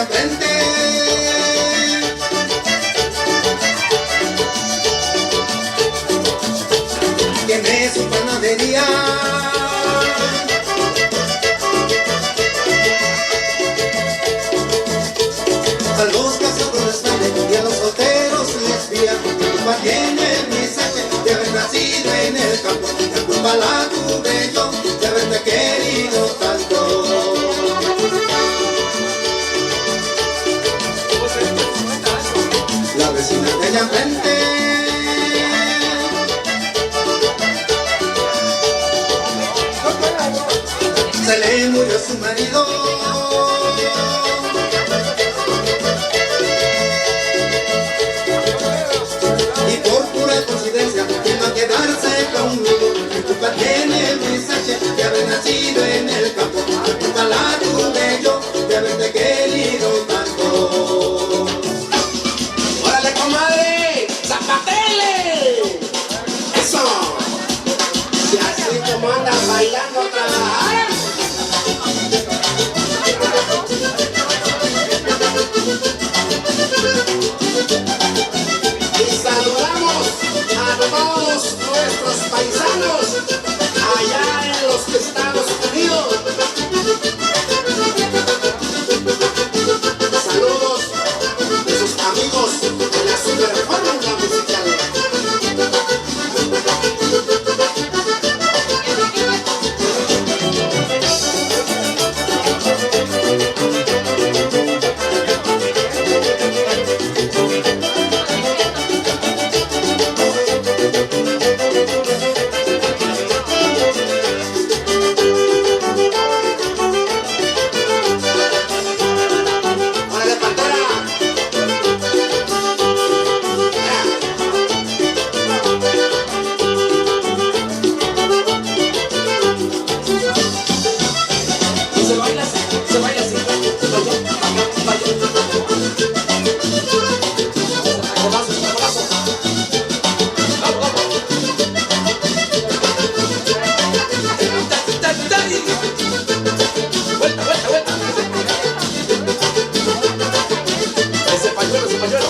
enfrente. Tiene su panadería. A los casados les vale y a los solteros les fía. La culpa tiene el mensaje de haber nacido en el campo. La culpa la tuve yo de haberte querido tanto. La vecina de allá enfrente se le murió su marido. Y por pura coincidencia vino a quedarse conmigo. Mi culpa tiene el mensaje de haber nacido en el campo. Mi culpa la tuve yo de haberte querido tanto. ¡Órale, comadre! ¡Zapatele! ¡Eso! Y así como andas bailando otra vez. Y saludamos a todos nuestros paisanos allá en los Estados Unidos. Saludos de sus amigos de la Super Fórmula Musical. ¡Órale, Pantera! Y se baila así, se baila así. Golazo, golazo. Vamos, vamos. Vuelta, vuelta, vuelta. Ese pañuelo, ese pañuelo.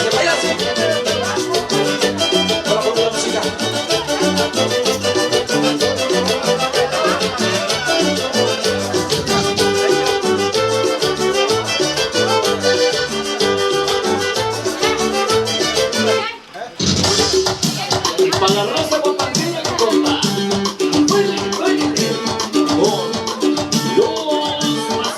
Se baila así. Ahora pongo la música. Y para la raza guapangueña que corta. Huele, huele. Con los más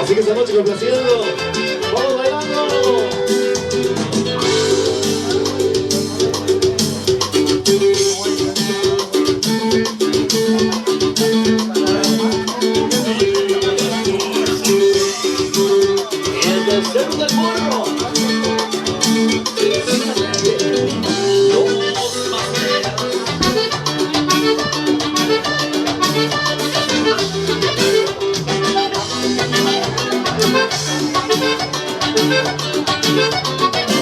Así que esta noche complaciendo. ¡Vamos bailando! el tercero del burro. Los más Thank you.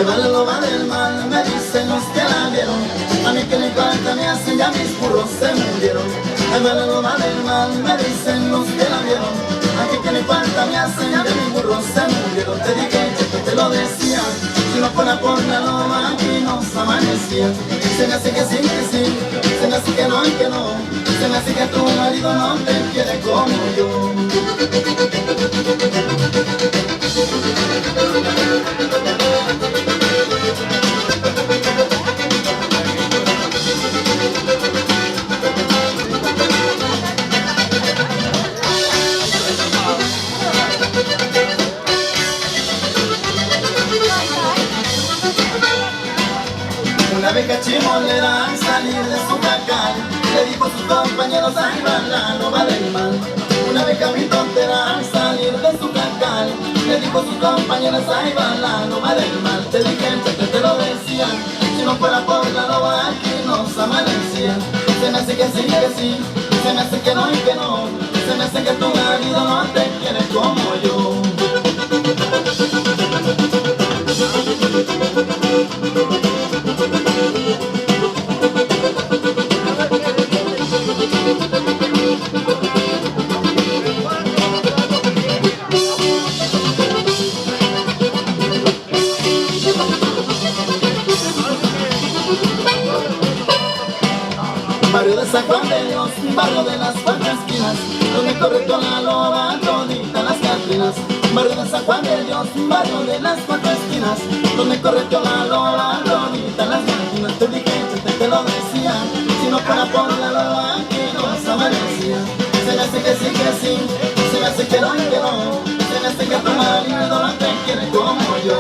Ahí va la loba del mal, me dicen los que la vieron. A mí que me falta me hacen, ya mis burros se murieron. Ahí va la loba del mal, me dicen los que la vieron. A mí que me falta me hacen, ya mis burros se murieron. Te dije que te lo decía, si no fuera por la loba aquí nos amanecía. Se me hace que sí, se me hace que no y que no. Se me hace que tu marido no te quiere como yo. Una vez que Chimolera al salir de su jacal le dijo a sus compañeros, ahí va la loba del mal. Una vez que a mi tontera al salir de su jacal le dijo a sus compañeros, ahí va la loba del mal. Te dije que te lo decía, si no fuera por la loba aquí nos amanecía. Se me hace que sí, se me hace que no y que no. Se me hace que tu marido no te quiere como yo. Barrio de San Juan de Dios, barrio de las cuatro esquinas, donde corre toda la loba, todita las catrinas. Barrio de San Juan de Dios, barrio de las cuatro esquinas, donde corre toda la loba, todita las catrinas. Te dije, te lo decía, si no fuera por la loba aquí nos amanecía. Se me hace que sí, se me hace que no y que no. Se me hace que tu marido no te quiere como yo.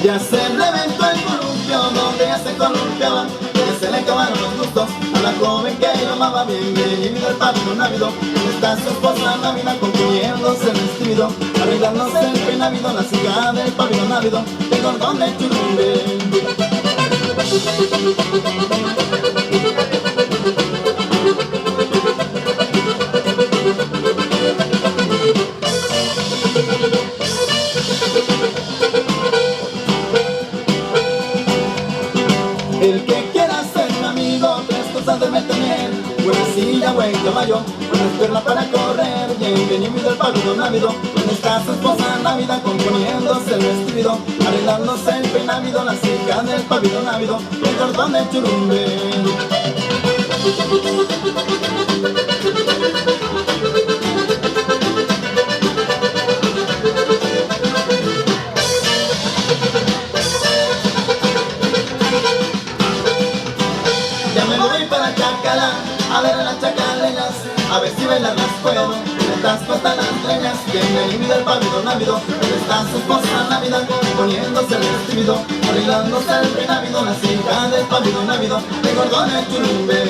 Ya se reventó el columpio donde ya se columpiaba, ya se le acabaron los gustos a la joven que yo amaba bien. Y vino el pabellón návido, donde está su esposa Navidad concluyéndose el vestido, arreglándose el peinavido, la cigarra del pabellón návido, el cordón de churumbe. El que quiera ser un amigo, tres cosas debe tener: buena silla, buen caballo, buena pierna para correr. Bienvenido al pabellón návido, donde está su esposa Navidad componiéndose el vestido, arreglándose el peinavido, la cica del pabellón návido, el cordón de churumbe. Ya me voy para Chacalá, a ver a las chacaleñas, a ver si bailar las puedo, mientras cortan las leñas. Bienvenido al pabellón návido, donde está su esposa Navidad poniéndose el vestido, arreglándose el peinavido, la cica del pabellón návido, el cordón de churumbe.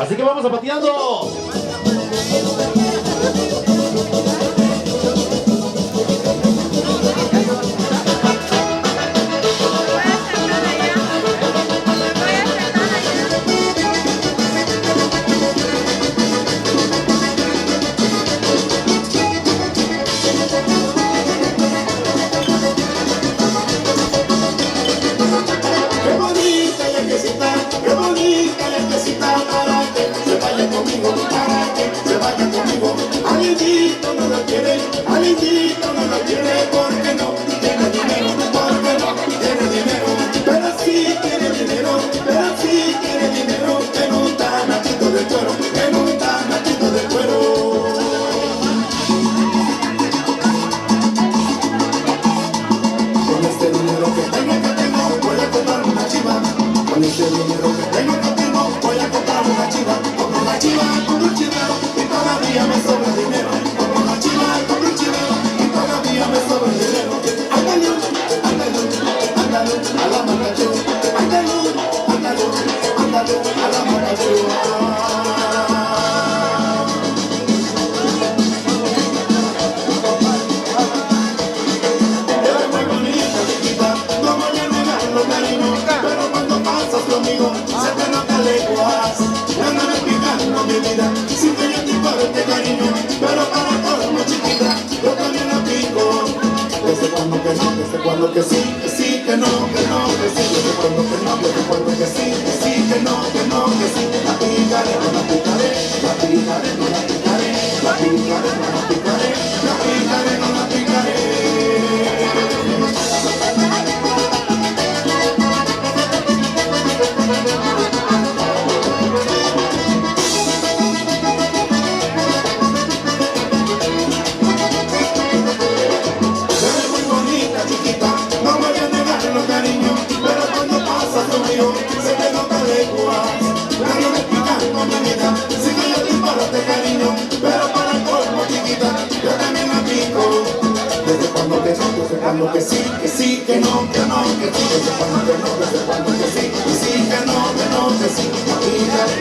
Así que vamos zapateando. Qué bonita la quesita para que se vaya conmigo, para que se vaya conmigo. Al indito no lo quiere, al indito no lo quiere, porque no tiene dinero, porque no tiene dinero. Pero sí tiene dinero, pero sí tiene dinero, en un tanachito de cuero, en un tanachito de cuero. Con este dinero que tengo, voy a comprar una chiva. Con este dinero que tengo, voy a comprar una chiva. Compro una chiva, compro un chivero y todavía me sobra dinero. Compro una chiva, compro un chivero y todavía me sobra dinero. Ay, se te nota leguas. Ándame picando mi vida, si te yo te paro este cariño, pero para colmo chiquita, yo también la pico. Desde cuando que no, desde cuando que sí, que no, que no, que sí. Desde cuando que no, desde cuando que sí, que no, que no, que sí. La picaré, no la picaré, la picaré, no la picaré, la picaré, no la picaré, la picaré, no la picaré. Se te nota leguas, dándome picando mi vida. Si que yo te paro de cariño, pero para colmo chiquita, yo también la pico. Desde cuando que no, desde cuando que sí, que no, que no, que sí. Desde cuando que no, desde cuando que sí, que no, que no, que sí. La picaré,